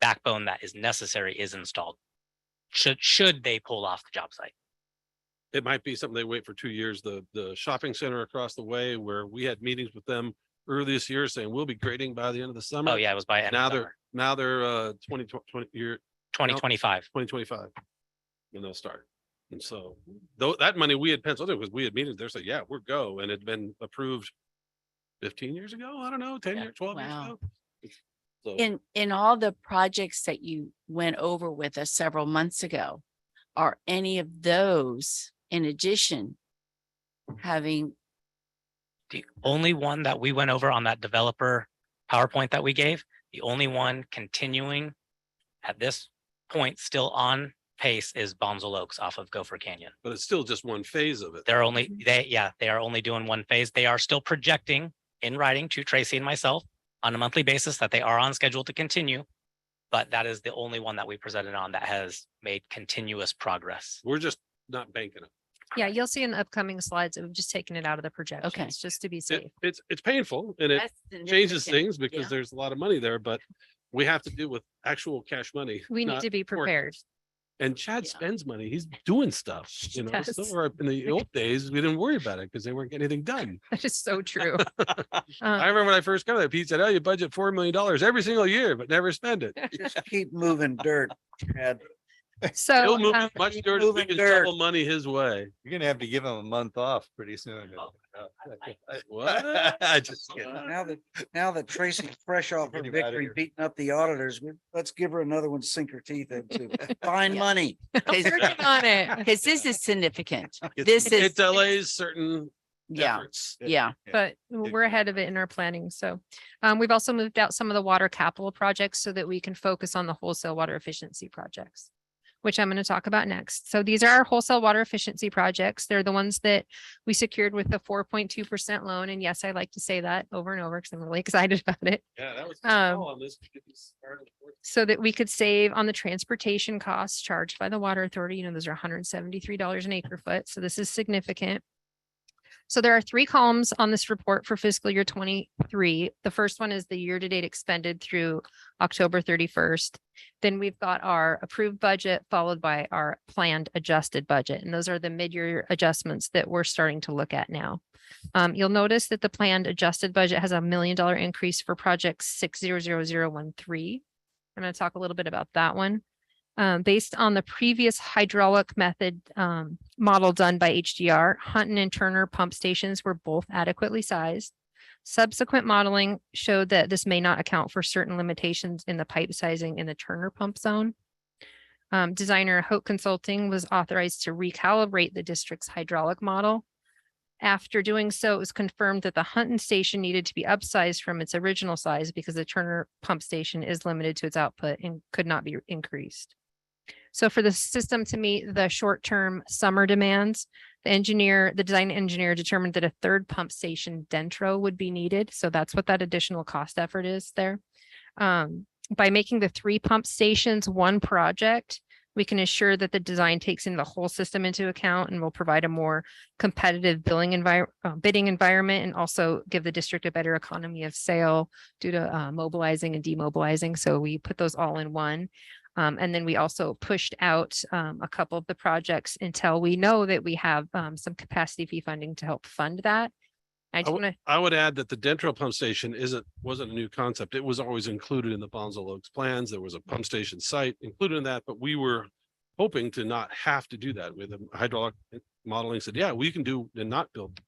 backbone that is necessary is installed. Should they pull off the job site? It might be something they wait for 2 years. The shopping center across the way where we had meetings with them early this year saying we'll be grading by the end of the summer. Oh, yeah, it was by end Now of they're, summer, now they're 2025. 2025. And they'll start. And so though that money we had penciled in because we had meetings there, so yeah, we're go. And it'd been approved 15 years ago. I don't know, 10 Yeah. years, 12 years Wow. ago. So In all the projects that you went over with us several months ago, are any of those in addition having, The only one that we went over on that developer PowerPoint that we gave, the only one continuing at this point still on pace is Bonzel Oaks off of Gopher Canyon. but it's still just one phase of it. They are only doing one phase. They are still projecting in writing to Tracy and myself on a monthly basis that they are on schedule to continue. But that is the only one that we presented on that has made continuous progress. We're just not banking it. Yeah, you'll see in the upcoming slides, that we've just taken it out of the projections just to be It- safe. It's painful and it that's changes significant. things because Yeah. there's a lot of money there, but we have to deal with actual cash money. We need not to be prepared. forecast. And Chad Yeah. spends money. He's doing stuff, He So does. in the old days, we didn't worry about it because they weren't getting anything done. That is so true. I Um, remember when I first got there, Pete said, oh, you budget $4 million every single year, but never spend it. Just keep moving dirt, Chad. So, He'll move um, as much dirt as we moving can dirt. shovel money his way. You're gonna have to give him a month off pretty soon. What? I just kidding. Now that Tracy's fresh off her Get him outta victory, here. beating up the auditors, let's give her another one to sink her teeth into. Find Yeah. money. working on it. Because this is significant. It's- This is, It delays certain yeah, efforts. yeah. But we're ahead of it in our planning. So we've also moved out some of the water capital projects so that we can focus on the wholesale water efficiency projects, which I'm going to talk about next. So these are our wholesale water efficiency projects. They're the ones that we secured with the 4.2% loan. And yes, I like to say that over and over because I'm really excited about it. Yeah, that was. On so that we could save on the transportation costs charged by the water authority. Those are $173 an acre foot. So this is significant. So there are 3 columns on this report for fiscal year 23. The first one is the year-to-date expended through October 31st. Then we've got our approved budget followed by our planned adjusted budget. And those are the mid-year adjustments that we're starting to look at now. You'll notice that the planned adjusted budget has $1 million increase for project 600013. I'm going to talk a little bit about that one. Based on the previous hydraulic method model done by HDR, Hunton and Turner pump stations were both adequately sized. Subsequent modeling showed that this may not account for certain limitations in the pipe sizing in the Turner pump zone. Designer Hope Consulting was authorized to recalibrate the district's hydraulic model After doing so, it was confirmed that the Hunton station needed to be upsized from its original size because the Turner pump station is limited to its output and could not be increased. So for the system to meet the short-term summer demands, the design engineer determined that a third pump station Dentro would be needed. So that's what that additional cost effort is there. By making the 3 pump stations one project, we can ensure that the design takes in the whole system into account and will provide a more competitive bidding environment, and also give the district a better economy of sale due to mobilizing and demobilizing. So we put those all in one. And then we also pushed out a couple of the projects until we know that we have some capacity fee funding to help fund that. I just want to, I would add that the Dentro pump station wasn't a new concept. It was always included in the Bonzo Oaks plans. There was a pump station site included in that, but we were hoping to not have to do that with the hydraulic modeling said, yeah, we can do and not build.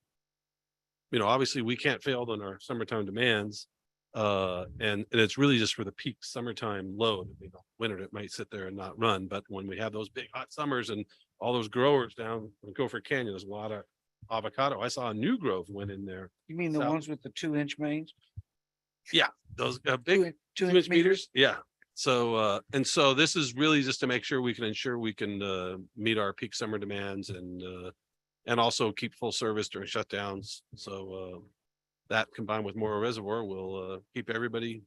You know, obviously we can't fail on our summertime demands. And it's really just for the peak summertime load. You know, winter it might sit there and not run, but when we have those big hot summers and all those growers down in Gopher Canyon, there's a lot of avocado. I saw a new grove went in there. You mean the So- ones with the 2-inch mains? Those big 2-inch 2-inch meters. Yeah. So, and so this is really just to make sure we can ensure we can, meet our peak summer demands and also keep full service during shutdowns. So, that combined with Morrow Reservoir will, keep everybody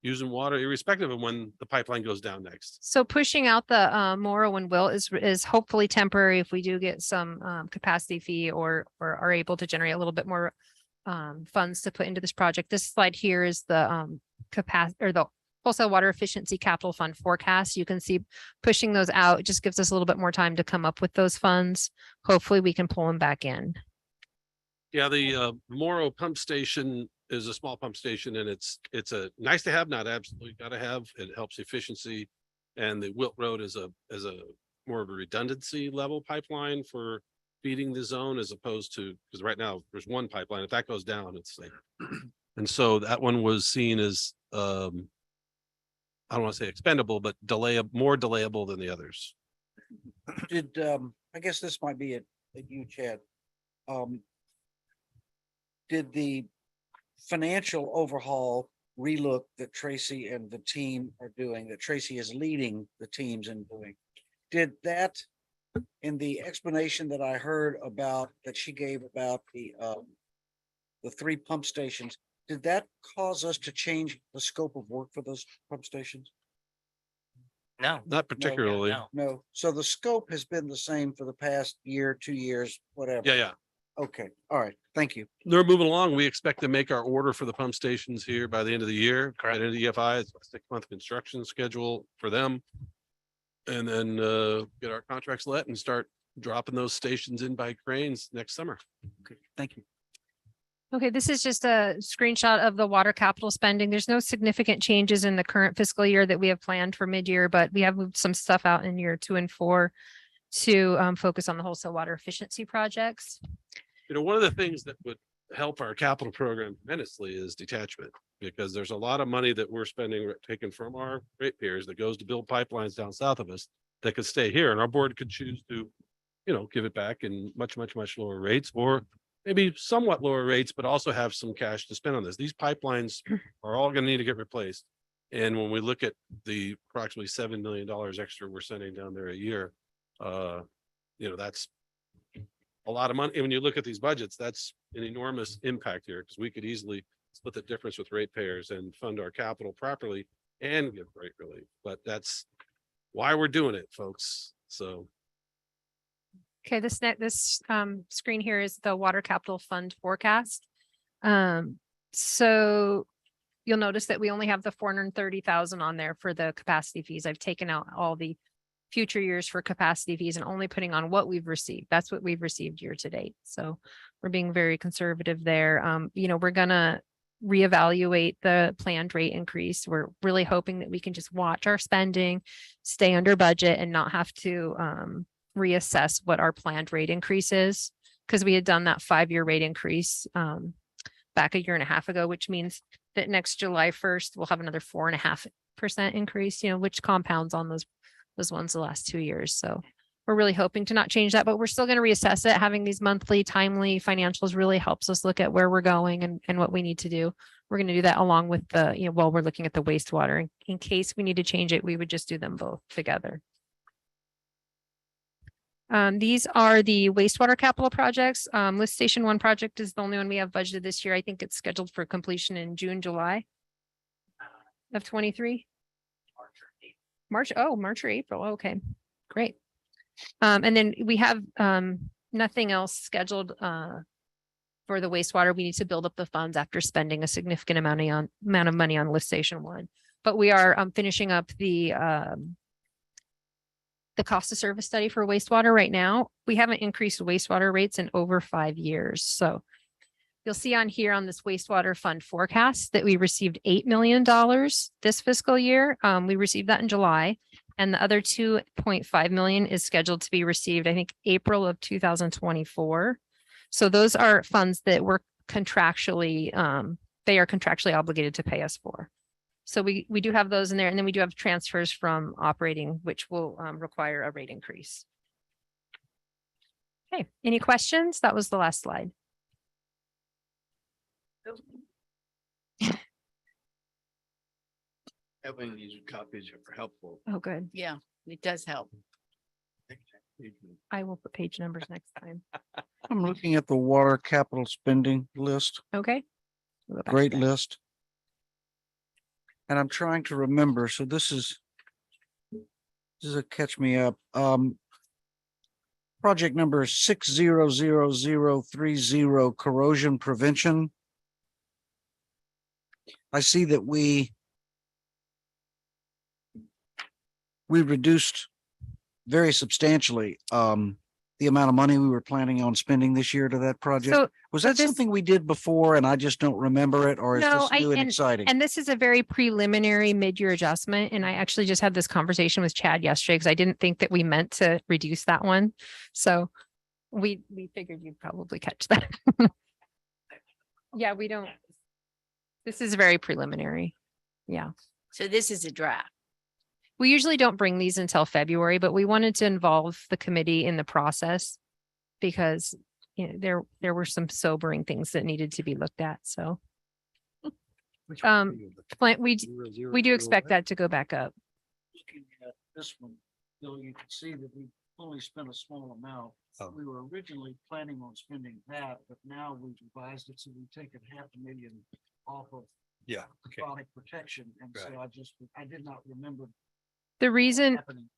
using water irrespective of when the pipeline goes down next. so pushing out the Morrow and Will is hopefully temporary if we do get some capacity fee or are able to generate a little bit more funds to put into this project. This slide here is the capacity or the wholesale water efficiency capital fund forecast. You can see pushing those out, it just gives us a little bit more time to come up with those funds. Hopefully we can pull them back in. Yeah, the Morrow pump station is a small pump station and it's a nice to have, not absolutely gotta have. It helps efficiency. And the Wilt Road is a more of a redundancy level pipeline for feeding the zone as opposed to, because right now there's one pipeline. If that goes down, it's like, and so that one was seen as I don't want to say expendable, but more delayable than the others. Did, I guess this might be at you, Chad. Did the financial overhaul relook that Tracy and the team are doing, that Tracy is leading the teams in doing? Did that, in the explanation that I heard about, that she gave about the 3 pump stations, did that cause us to change the scope of work for those pump stations? No, Not particularly. no. No, so the scope has been the same for the past year, 2 years, whatever. Yeah. Okay, all right, thank you. They're moving along. We expect to make our order for the pump stations here by the end of the year. Correct. At EFI, it's a 6-month construction schedule for them. And then get our contracts let and start dropping those stations in by cranes next summer. Okay, thank you. Okay, this is just a screenshot of the water capital spending. There's no significant changes in the current fiscal year that we have planned for mid-year, but we have moved some stuff out in year 2 and 4 to focus on the wholesale water efficiency projects. You know, one of the things that would help our capital program tremendously is detachment. Because there's a lot of money that we're spending, taken from our ratepayers that goes to build pipelines down south of us that could stay here and our board could choose to, you know, give it back in much lower rates or maybe somewhat lower rates, but also have some cash to spend on this. These pipelines are all going to need to get replaced. And when we look at the approximately $7 million extra we're sending down there a year, you know, that's a lot of money. And when you look at these budgets, that's an enormous impact here because we could easily split the difference with ratepayers and fund our capital properly and give rate relief. But that's why we're doing it, folks. So Okay, this screen here is the water capital fund forecast. So you'll notice that we only have the 430,000 on there for the capacity fees. I've taken out all the future years for capacity fees and only putting on what we've received. That's what we've received year to date. So we're being very conservative there. You know, we're gonna reevaluate the planned rate increase. We're really hoping that we can just watch our spending, stay under budget and not have to reassess what our planned rate increase is. Because we had done that 5-year rate increase back a year and a half ago, which means that next July 1st, we'll have another 4.5% increase, you know, which compounds on those ones the last 2 years. So we're really hoping to not change that, but we're still going to reassess it. Having these monthly timely financials really helps us look at where we're going and what we need to do. We're going to do that along with the, while we're looking at the wastewater. In case we need to change it, we would just do them both together. These are the wastewater capital projects. Lift Station 1 project is the only one we have budgeted this year. I think it's scheduled for completion in June, July of 23. March or April. Okay, great. And then we have nothing else scheduled for the wastewater. We need to build up the funds after spending a significant amount of money on Lift Station 1. But we are finishing up the cost of service study for wastewater right now. We haven't increased wastewater rates in over 5 years. So you'll see on here on this wastewater fund forecast that we received $8 million this fiscal year. We received that in July, and the other 2.5 million is scheduled to be received, I think, April of 2024. So those are funds that we're contractually, they are contractually obligated to pay us for. So we do have those in there, and then we do have transfers from operating, which will require a rate increase. Okay, any questions? That was the last slide. Having these copies are helpful. Oh, good. Yeah, it does help. I will put page numbers next time. I'm looking at the water capital spending list, Okay. We'll go back to great that. list. And I'm trying to remember, so this is a catch me up. Project number 600030 corrosion prevention. I see that we reduced very substantially the amount of money we were planning on spending this year to that project. So Was that this- something we did before and I just don't remember it, or is No, this new and exciting? And this is a very preliminary mid-year adjustment. And I actually just had this conversation with Chad yesterday because I didn't think that we meant to reduce that one. So we figured you'd probably catch that. Yeah, we don't. This is very preliminary. Yeah. So this is a draft. We usually don't bring these until February, but we wanted to involve the committee in the process because there were some sobering things that needed to be looked at. So we do expect that to go back up. Looking at this one, Bill, you can see that we only spent a small amount. Oh. We were originally planning on spending that, but now we've revised it, so we've taken $500,000 off of Yeah, okay. chronic protection, and so Right. I did not remember The reason, happening.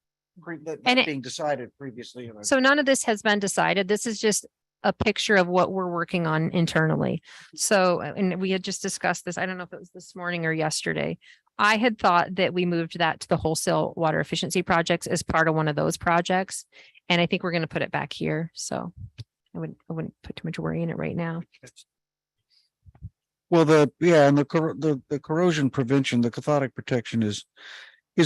That And it- being decided previously. in our- so none of this has been decided. This is just a picture of what we're working on internally. So, and we had just discussed this, I don't know if it was this morning or yesterday. I had thought that we moved that to the wholesale water efficiency projects as part of one of those projects. And I think we're going to put it back here. So I wouldn't put too much worry in it right now. Well, and the corrosion prevention, the cathodic protection is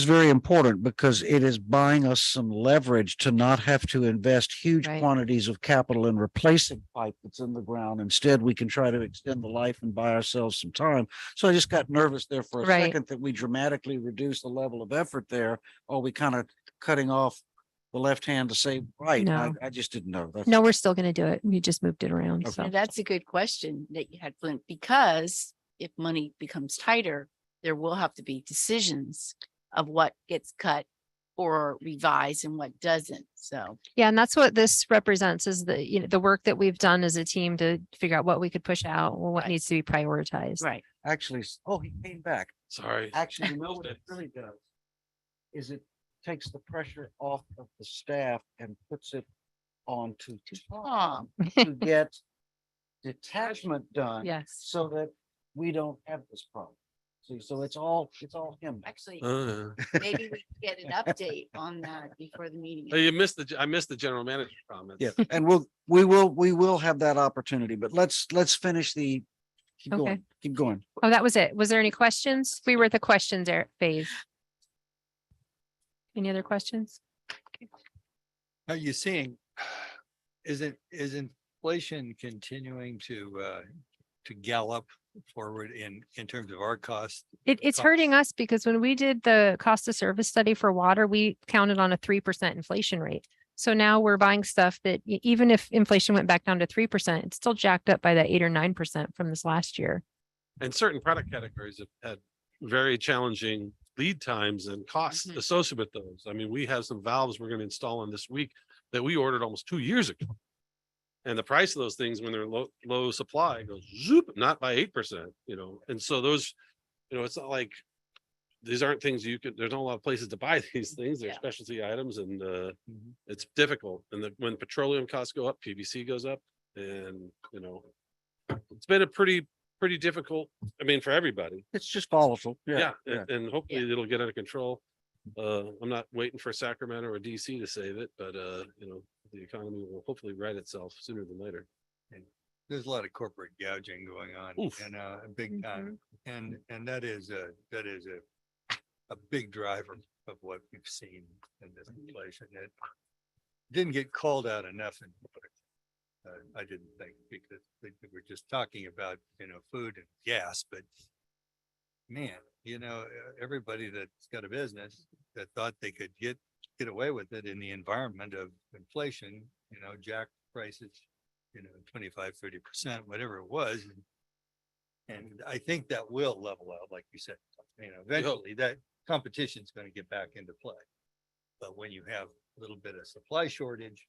very important because it is buying us some leverage to not have to invest huge Right. quantities of capital in replacing pipe that's in the ground. Instead, we can try to extend the life and buy ourselves some time. So I just got nervous there for a Right. second that we dramatically reduce the level of effort there, or we kind of cutting off the left hand to save right. No. I just didn't know. No, we're still going to do it. We just moved it around. Okay. So And that's a good question that you had, Flint, because if money becomes tighter, there will have to be decisions of what gets cut or revised and what doesn't. So, yeah, and that's what this represents is the work that we've done as a team to figure out what we could push out or what Right. needs to be prioritized. right. Actually, he came back. Sorry. Actually, you know what it really does? Is it takes the pressure off of the staff and puts it onto Tom to get detachment done. Yes. So that we don't have this problem. See, so it's all him. Actually, Uh, maybe we can get an update on that before the meeting. I missed the general manager comments. Yeah, and we will have that opportunity, but let's finish keep Okay. going. Oh, that was it. Was there any questions? We were at the questions phase. Any other questions? Are you seeing, is inflation continuing to gallop forward in terms of our cost? It's hurting us because when we did the cost of service study for water, we counted on a 3% inflation rate. So now we're buying stuff that even if inflation went back down to 3%, it's still jacked up by that 8 or 9% from this last year. And certain product categories have had very challenging lead times and costs associated with those. I mean, we have some valves we're gonna install in this week that we ordered almost 2 years ago. And the price of those things when they're low supply goes zoop, not by 8%, you know, and so those, you know, it's not like these aren't things you could, there's not a lot of places to buy these things. They're Yeah. specialty items and it's difficult. And when petroleum costs go up, PVC goes up and, you know, it's been a pretty difficult, I mean, for everybody. It's just volatile. Yeah, Yeah. and hopefully it'll get under control. I'm not waiting for Sacramento or DC to save it, but you know, the economy will hopefully right itself sooner than later. There's a lot of corporate gouging going on, Oof. and big time, and that is a big driver of what we've seen in this inflation. It didn't get called out enough in I didn't think, because we were just talking about, you know, food and gas, but man, you know, everybody that's got a business that thought they could get away with it in the environment of inflation, you know, jack prices, you know, 25-30%, whatever it was. And I think that will level out, like you said, you know, eventually that competition is going to get back into play. But when you have a little bit of supply shortage,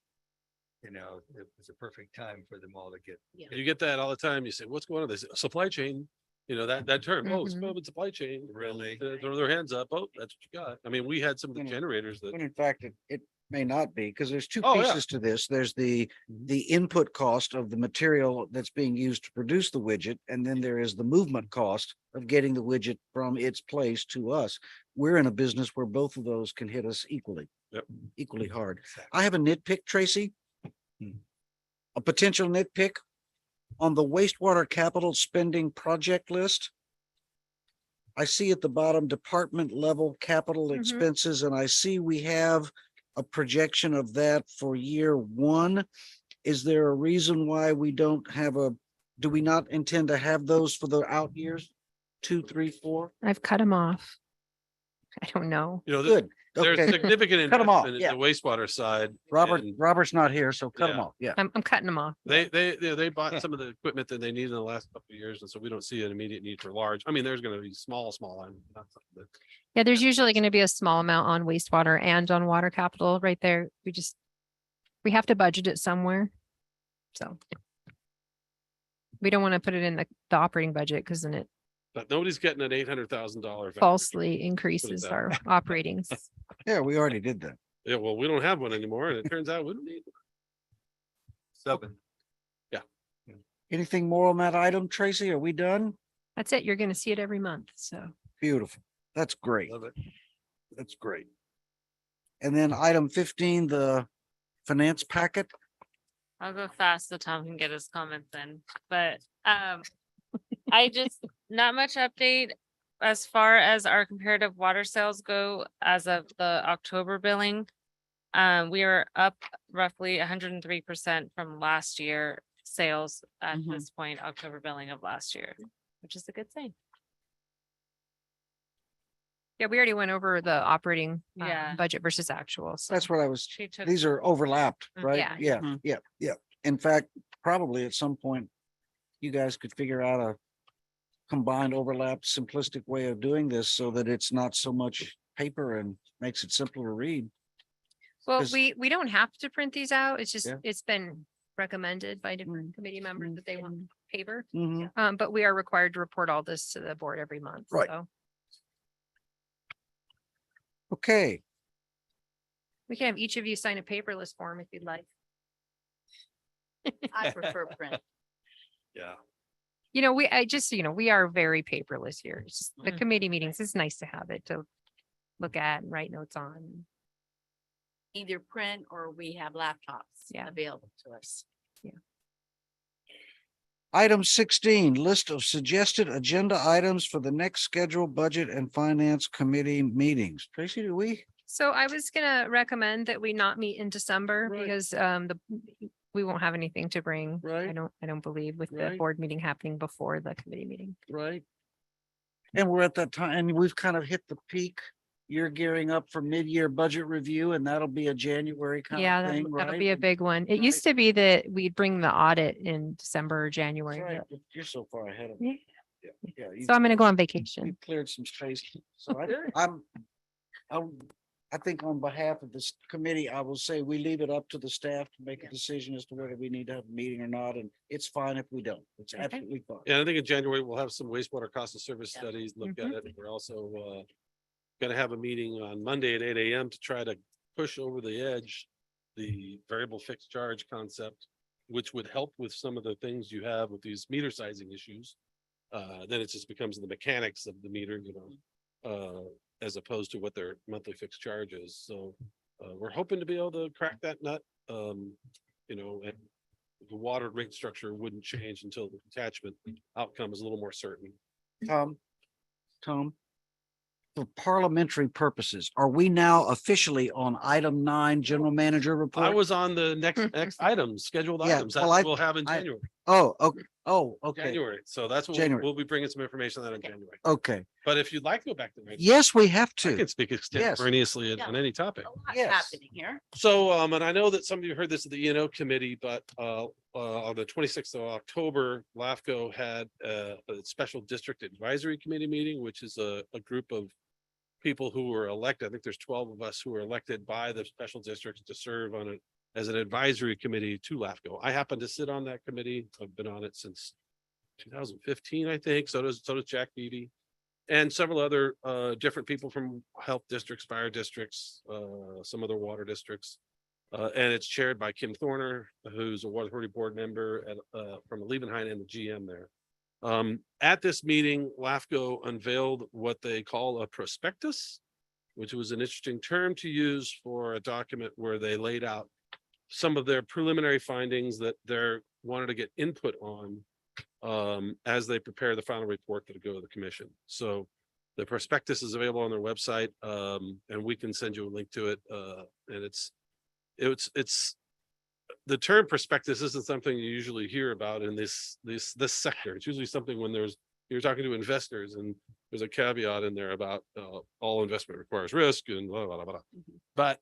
you know, it was a perfect time for them all to get. You get that all the time. You say, what's going on? They say supply chain, you know, that term, oh, it's Mhm. about supply chain. Really? They throw their hands up. Oh, that's what you got. I mean, we had some of the Mhm. generators that, When in fact, it may not be, because there's two Oh, yeah. pieces to this. There's the input cost of the material that's being used to produce the widget, and then there is the movement cost of getting the widget from its place to us. We're in a business where both of those can hit us equally. Yep. Equally hard. Exactly. I have a nitpick, Tracy. A potential nitpick on the wastewater capital spending project list. I see at the bottom department level capital Mhm. expenses, and I see we have a projection of that for year one. Is there a reason why we don't have do we not intend to have those for the out years? 2, 3, 4? I've cut them off. I don't know. you know, Good. there's Okay. significant Cut 'em off, investment in yeah. the wastewater side. and Robert's not here, so cut them Yeah. off. Yeah. I'm cutting them off. They bought some of the equipment that they needed in the last couple of years. And so we don't see an immediate need for large. I mean, there's going to be small, items, not something that Yeah, there's usually going to be a small amount on wastewater and on water capital right there. We have to budget it somewhere. So. We don't want to put it in the operating budget because then it but nobody's getting an $800,000. falsely increases that our operatings. Yeah, we already did that. Yeah, well, we don't have one anymore. And it turns out we don't need. 7. Anything more on that item, Tracy? Are we done? That's it. You're going to see it every month. So. Beautiful. That's great. Love it. That's great. And then item 15, the finance packet. I'll go fast so Tom can get his comments in, but I just, not much update as far as our comparative water sales go as of the October billing. We are up roughly 103% from last year sales at Mhm. this point, October billing of last year, which is a good thing. Yeah, we already went over the operating Yeah. budget versus actual. So. That's what I was, She took, these are overlapped, Mhm. right? Yeah. Yeah, Mhm. yeah, yeah. In fact, probably at some point, you guys could figure out a combined overlap simplistic way of doing this so that it's not so much paper and makes it simpler to read. Well, 'Cause- we don't have to print these out. It's just, Yeah. it's been recommended by different committee members that they want paper. Mhm. But we are required to report all this to the board every month. Right. So Okay, we can have each of you sign a paperless form if you'd like. I prefer print. Yeah. You know, we are very paperless here. It's just the Mhm. committee meetings. It's nice to have it to look at and write notes on. Either print or we have laptops Yeah. available to us. item 16, list of suggested agenda items for the next scheduled budget and finance committee meetings. Tracy, do we? So I was gonna recommend that we not meet in December Right. because we won't have anything to bring. Right. I don't believe with the Right. board meeting happening before the committee meeting. Right. And we're at that time, and we've kind of hit the peak you're gearing up for mid-year budget review and that'll be a January kind Yeah, of thing, that'll right? be a big one. It used to be that we'd bring the audit in December or That's January. right. but- You're so far ahead of me. Yeah. Yeah. So I'm gonna go on vacation. You cleared some space. So I think on behalf of this committee, I will say we leave it up to the staff to make a decision as to whether we need to have a meeting or not, and it's fine if we don't. It's absolutely fine. Yeah, I think in January, we'll have some wastewater cost of service Yeah. studies, look at Mhm. it. We're also gonna have a meeting on Monday at 8 a.m. to try to push over the edge the variable fixed charge concept, which would help with some of the things you have with these meter sizing issues. Then it just becomes the mechanics of the meter, as opposed to what their monthly fixed charge is. So we're hoping to be able to crack that nut. And the water rate structure wouldn't change until the attachment outcome is a little more certain. Tom, for parliamentary purposes, are we now officially on item 9, general manager I report? was on the next items, scheduled Yeah, items that well, we'll have in I- January. Okay, January. So that's what January. we'll be bringing some information on that in January. okay. But if you'd like to go back to. Yes, we have I to. can speak extemporaneously Yeah. on any topic. A lot's Yes. happening here. So, and I know that some of you heard this at the ENO committee, but on the 26th of October, LAFCO had a special district advisory committee meeting, which is a group of people who were elected. I think there's 12 of us who were elected by the special districts to serve on it as an advisory committee to LAFCO. I happen to sit on that committee. I've been on it since 2015, I think. So does Jack Beebe. And several other different people from health districts, fire districts, some other water districts. And it's chaired by Kim Thorner, who's a Water Authority board member from Liebenhain and the GM there. At this meeting, LAFCO unveiled what they call a prospectus, which was an interesting term to use for a document where they laid out some of their preliminary findings that they wanted to get input on as they prepare the final report to go to the commission. So the prospectus is available on their website, and we can send you a link to it. And it's the term prospectus isn't something you usually hear about in this sector. It's usually something when you're talking to investors and there's a caveat in there about all investment requires risk and blah, blah, blah, blah. But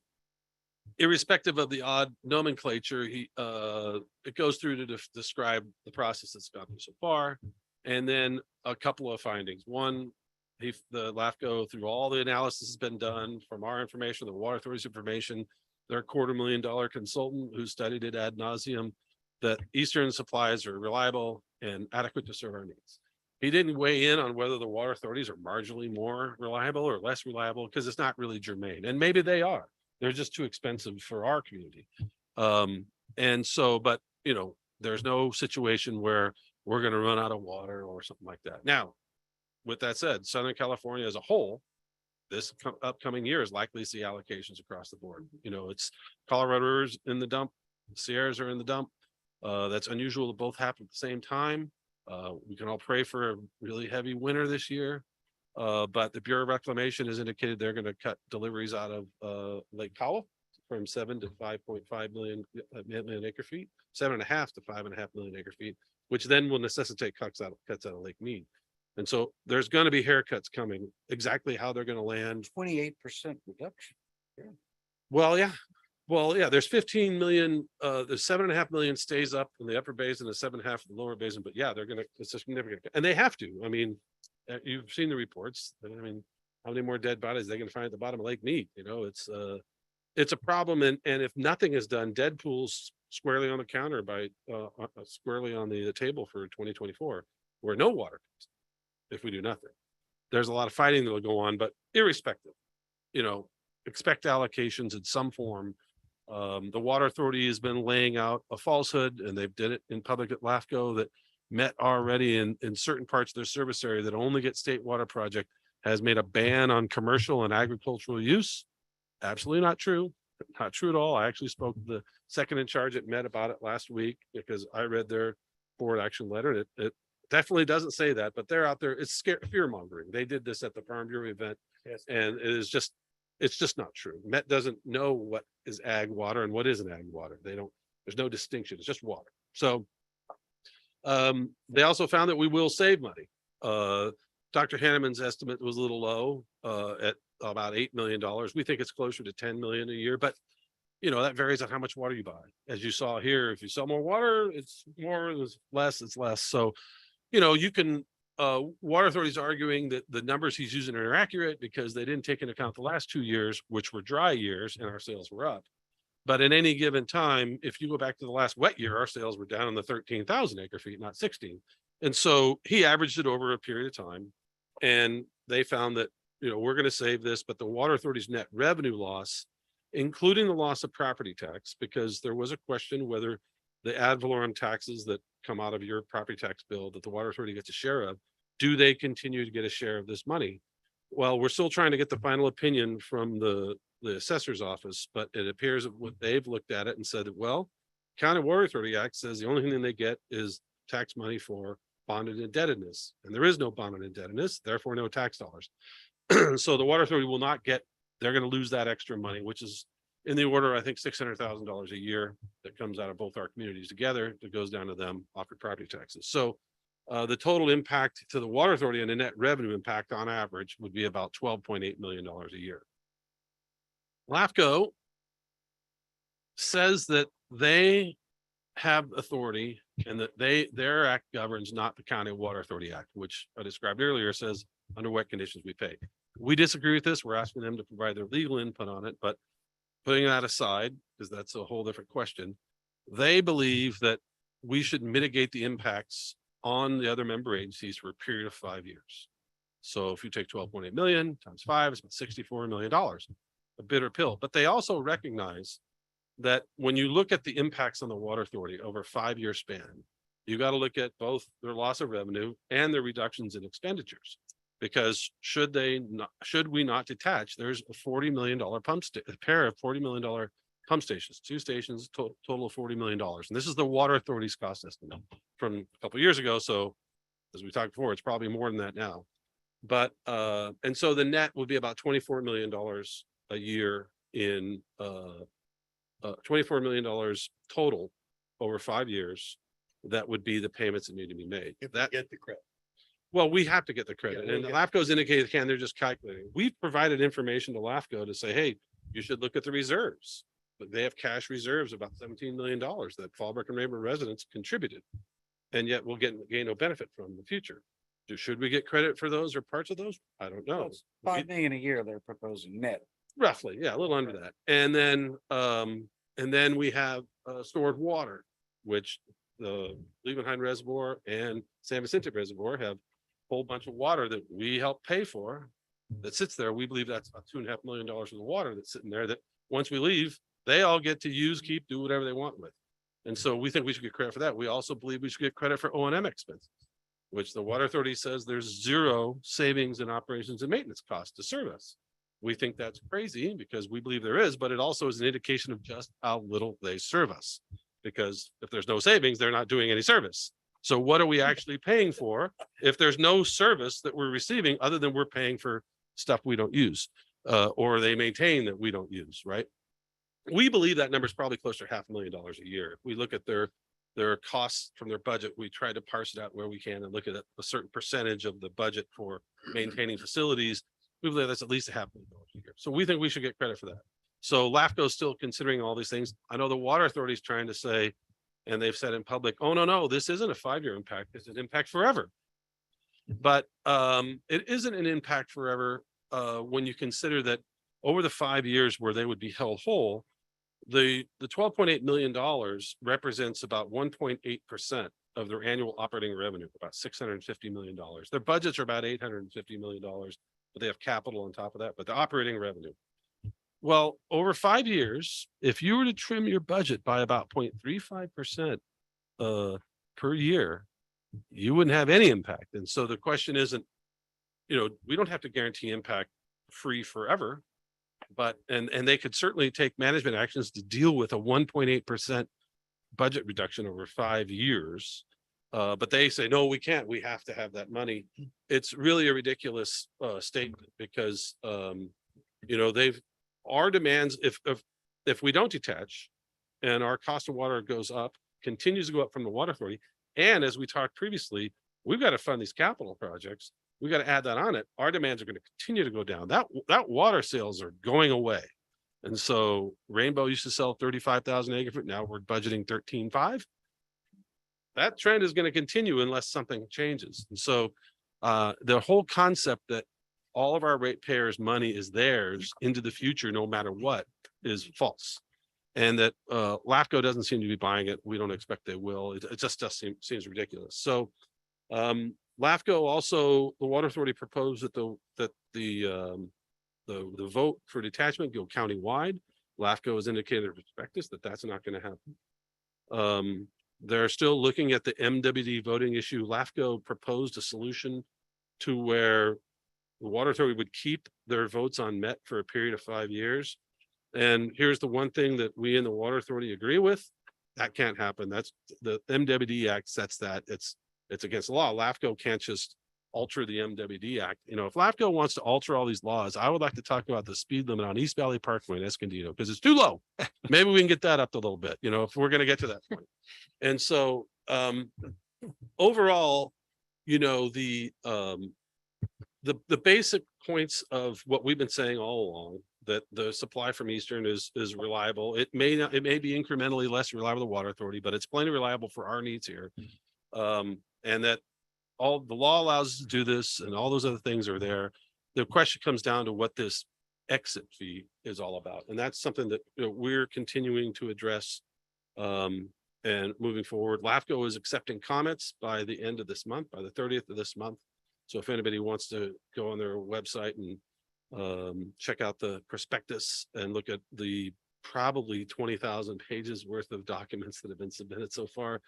irrespective of the odd nomenclature, it goes through to describe the process that's gone through so far. And then a couple of findings. One, the LAFCO, through all the analysis has been done from our information, the Water Authority's information, their $250,000 consultant who studied it ad nauseum, that Eastern supplies are reliable and adequate to serve our needs. He didn't weigh in on whether the water authorities are marginally more reliable or less reliable, because it's not really germane. And maybe they are. They're just too expensive for our community. And so, but there's no situation where we're going to run out of water or something like that. Now, with that said, Southern California as a whole, this upcoming year is likely to see allocations across the board. It's Colorado River's in the dump, Sierras are in the dump. That's unusual to both happen at the same time. We can all pray for a really heavy winter this year. But the Bureau of Reclamation has indicated they're going to cut deliveries out of Lake Powell from 7 to 5.5 million acre feet, 7.5 to 5.5 million acre feet, which then will necessitate cuts out of Lake Mead. And so there's going to be haircuts coming. Exactly how they're going to land. 28% reduction. Well, yeah, there's 15 million, there's 7.5 million stays up in the upper basin and 7.5 in the lower basin. But yeah, it's a significant, and they have to. I mean, you've seen the reports. I mean, how many more dead bodies are they going to find at the bottom of Lake Mead? It's a problem. And if nothing is done, Deadpool's squarely on the counter squarely on the table for 2024, where no water comes if we do nothing. There's a lot of fighting that will go on, but irrespective, expect allocations in some form. The Water Authority has been laying out a falsehood, and they've did it in public at LAFCO, that Met already in certain parts of their service area that only get state water project has made a ban on commercial and agricultural use. Absolutely not true. Not true at all. I actually spoke to the second in charge at Met about it last week, because I read their board action letter. It definitely doesn't say that, but they're out there. It's fear mongering. They did this at the Farm Bureau event. Yes. And it's just not true. Met doesn't know what is ag water and what isn't ag water. There's no distinction. It's just water. So they also found that we will save money. Dr. Hanneman's estimate was a little low at about $8 million. We think it's closer to 10 million a year, but you know, that varies on how much water you buy. As you saw here, if you sell more water, it's more, it's less. So, you know, you can, water authorities arguing that the numbers he's using are accurate because they didn't take into account the last 2 years, which were dry years, and our sales were up. But at any given time, if you go back to the last wet year, our sales were down in the 13,000 acre feet, not 16. And so he averaged it over a period of time. And they found that, you know, we're going to save this, but the water authority's net revenue loss, including the loss of property tax, because there was a question whether the ad valorem taxes that come out of your property tax bill that the water authority gets a share of, do they continue to get a share of this money? Well, we're still trying to get the final opinion from the assessor's office, but it appears that what they've looked at it and said that, well, County Water Authority Act says the only thing they get is tax money for bonded indebtedness, and there is no bonded indebtedness, therefore no tax dollars. So the water authority will not get, they're going to lose that extra money, which is in the order, I think, $600,000 a year that comes out of both our communities together, that goes down to them off your property taxes. So the total impact to the water authority and the net revenue impact on average would be about $12.8 million a year. LAFCO says that they have authority and that their act governs, not the County Water Authority Act, which I described earlier says under what conditions we pay. We disagree with this. We're asking them to provide their legal input on it, but putting that aside, because that's a whole different question, they believe that we should mitigate the impacts on the other member agencies for a period of 5 years. So if you take 12.8 million times 5, it's about $64 million, a bitter pill. But they also recognize that when you look at the impacts on the water authority over a 5-year span, you got to look at both their loss of revenue and their reductions in expenditures. Because should we not detach, there's a $40 million a pair of $40 million pump stations, 2 stations, total of $40 million. And this is the water authority's cost estimate from a couple of years ago. So as we talked before, it's probably more than that now. But and so the net would be about $24 million a year in $24 million total over 5 years. That would be the payments that need to be made. If That they get the credit. Well, we have to get the credit, Yeah, and we'll LAFCO's indicated they're just calculating. We've provided information to LAFCO to say, hey, you should look at the reserves. But they have cash reserves, about $17 million that Fallbrook and Rainbow residents contributed. And yet we'll gain no benefit from in the future. Should we get credit for those or parts of those? I don't know. It's 5 million a year they're proposing net. Roughly, yeah, a little under that. And then we have stored water, which the Liebenheim Reservoir and San Vicente Reservoir have whole bunch of water that we help pay for that sits there. We believe that's about $2.5 million of the water that's sitting there that once we leave, they all get to use, keep, do whatever they want with. And so we think we should get credit for that. We also believe we should get credit for O&M expenses, which the water authority says there's 0 savings in operations and maintenance costs to service. We think that's crazy because we believe there is, but it also is an indication of just how little they serve us. Because if there's no savings, they're not doing any service. So what are we actually paying for if there's no service that we're receiving other than we're paying for stuff we don't use or they maintain that we don't use, right? We believe that number is probably closer to $500,000 a year. If we look at their costs from their budget, we try to parse it out where we can and look at a certain percentage of the budget for maintaining facilities. We believe that's at least $500,000 a year. So we think we should get credit for that. So LAFCO is still considering all these things. I know the water authority is trying to say, and they've said in public, oh, no, this isn't a 5-year impact. It's an impact forever. But it isn't an impact forever when you consider that over the 5 years where they would be held whole, the $12.8 million represents about 1.8% of their annual operating revenue, about $650 million. Their budgets are about $850 million, but they have capital on top of that, but the operating revenue. Well, over 5 years, if you were to trim your budget by about 0.35% per year, you wouldn't have any impact. And so the question isn't, we don't have to guarantee impact free forever, but and they could certainly take management actions to deal with a 1.8% budget reduction over 5 years. But they say, no, we can't. We have to have that money. It's really a ridiculous statement because, our demands, if we don't detach and our cost of water goes up, continues to go up from the water authority. And as we talked previously, we've got to fund these capital projects. we got to add that on it. Our demands are going to continue to go down. That water sales are going away. And so Rainbow used to sell 35,000 acre foot. Now we're budgeting 13.5. That trend is going to continue unless something changes. And so the whole concept that all of our ratepayers' money is theirs into the future, no matter what, is false. And that LAFCO doesn't seem to be buying it. We don't expect they will. It just seems ridiculous. So LAFCO also, the Water Authority proposed that the vote for detachment go countywide. LAFCO has indicated in the prospectus that that's not going to happen. They're still looking at the MWD voting issue. LAFCO proposed a solution to where the Water Authority would keep their votes on Met for a period of 5 years. And here's the one thing that we in the Water Authority agree with. That can't happen. That's the MWD Act sets that. It's against the law. LAFCO can't just alter the MWD Act. You know, if LAFCO wants to alter all these laws, I would like to talk about the speed limit on East Valley Parkway in Escondido because it's too low. Maybe we can get that up a little bit, you know, if we're going to get to that point. And so overall, you know, the basic points of what we've been saying all along, that the supply from Eastern is reliable. It may be incrementally less reliable than the Water Authority, but it's plenty reliable for our needs here. And that all the law allows us to do this and all those other things are there. The question comes down to what this exit fee is all about. And that's something that, you know, we're continuing to address and moving forward. LAFCO is accepting comments by the end of this month, by the 30th of this month. So if anybody wants to go on their website and check out the prospectus and look at the probably 20,000 pages worth of documents that have been submitted so far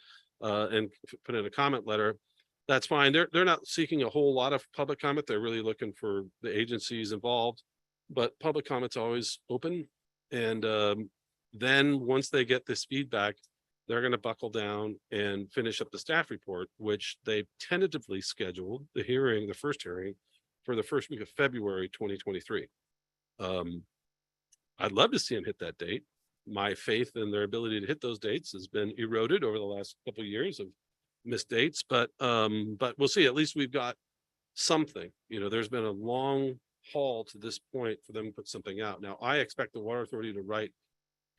and put in a comment letter, that's fine. They're not seeking a whole lot of public comment. They're really looking for the agencies involved, but public comment's always open. And then once they get this feedback, they're going to buckle down and finish up the staff report, which they tentatively scheduled the first hearing for the first week of February 2023. I'd love to see them hit that date. My faith in their ability to hit those dates has been eroded over the last couple of years of missed dates, but we'll see. At least we've got something. You know, there's been a long haul to this point for them to put something out. Now, I expect the Water Authority to write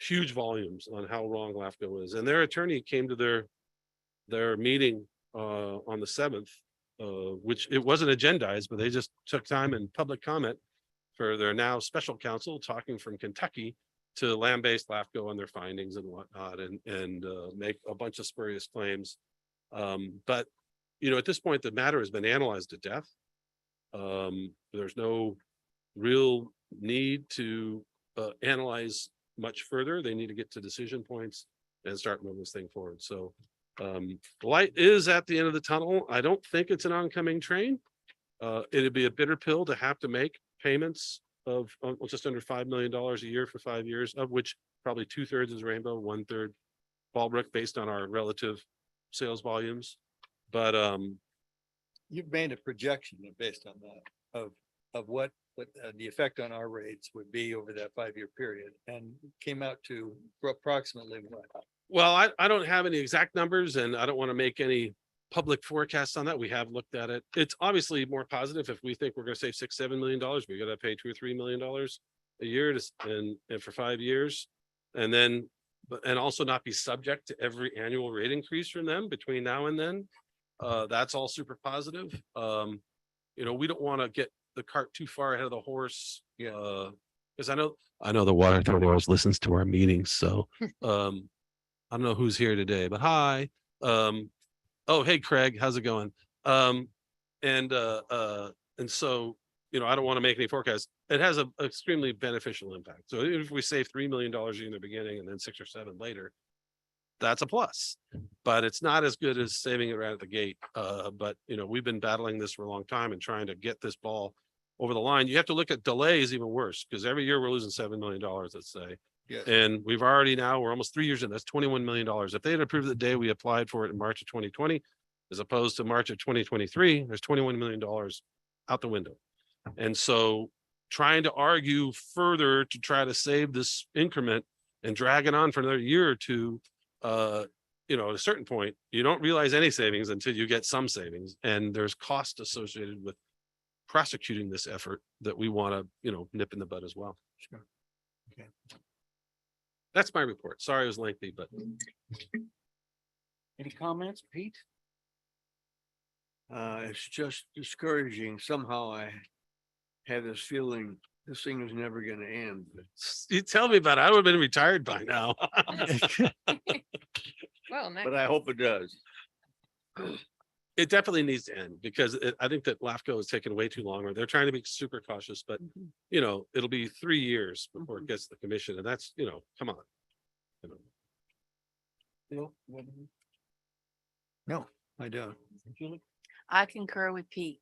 huge volumes on how wrong LAFCO is, and their attorney came to their meeting on the 7th, which it wasn't agendized, but they just took time and public comment for their now special counsel talking from Kentucky to land-based LAFCO on their findings and whatnot, and make a bunch of spurious claims. But, you know, at this point, the matter has been analyzed to death. There's no real need to analyze much further. They need to get to decision points and start moving this thing forward. So the light is at the end of the tunnel. I don't think it's an oncoming train. It'd be a bitter pill to have to make payments of just under $5 million a year for 5 years, of which probably 2/3 is Rainbow, 1/3 Fallbrook, based on our relative sales volumes. But You've made a projection based on that of what the effect on our rates would be over that 5-year period, and came out to approximately what? well, I don't have any exact numbers, and I don't want to make any public forecasts on that. We have looked at it. It's obviously more positive. If we think we're going to save $6-7 million, we got to pay $2 or $3 million a year and for 5 years, and then and also not be subject to every annual rate increase from them between now and then. That's all super positive. You know, we don't want to get the cart too far ahead of the horse. Yeah. Because I know the Water Authority always listens to our meetings, so I don't know who's here today, but hi. Oh, hey, Craig, how's it going? And so, you know, I don't want to make any forecasts. It has an extremely beneficial impact. So if we save $3 million in the beginning and then 6 or 7 later, that's a plus. But it's not as good as saving it right at the gate. But, you know, we've been battling this for a long time and trying to get this ball over the line. You have to look at delays even worse, because every year we're losing $7 million, let's say. Yes. And we're almost 3 years in. That's $21 million. If they had approved the day we applied for it in March of 2020, as opposed to March of 2023, there's $21 million out the window. And so trying to argue further to try to save this increment and drag it on for another year or two, you know, at a certain point, you don't realize any savings until you get some savings, and there's cost associated with prosecuting this effort that we want to, nip in the bud as well. Sure. Okay. That's my report. Sorry it was lengthy, but Any comments, Pete? It's just discouraging. Somehow I have this feeling this thing is never gonna end. you tell me about it. I would have been retired by now. Well, next. But I hope it does. It definitely needs to end because I think that LAFCO is taking way too long, or they're trying to be super cautious, but it'll be 3 years before it gets to the commission, and that's, come on. No, I don't. I concur with Pete.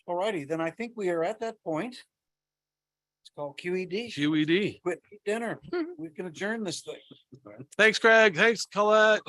All righty, then I think we are at that point. It's called QED. QED. Quit dinner. We can adjourn this thing. Thanks, Greg. Thanks, Colette.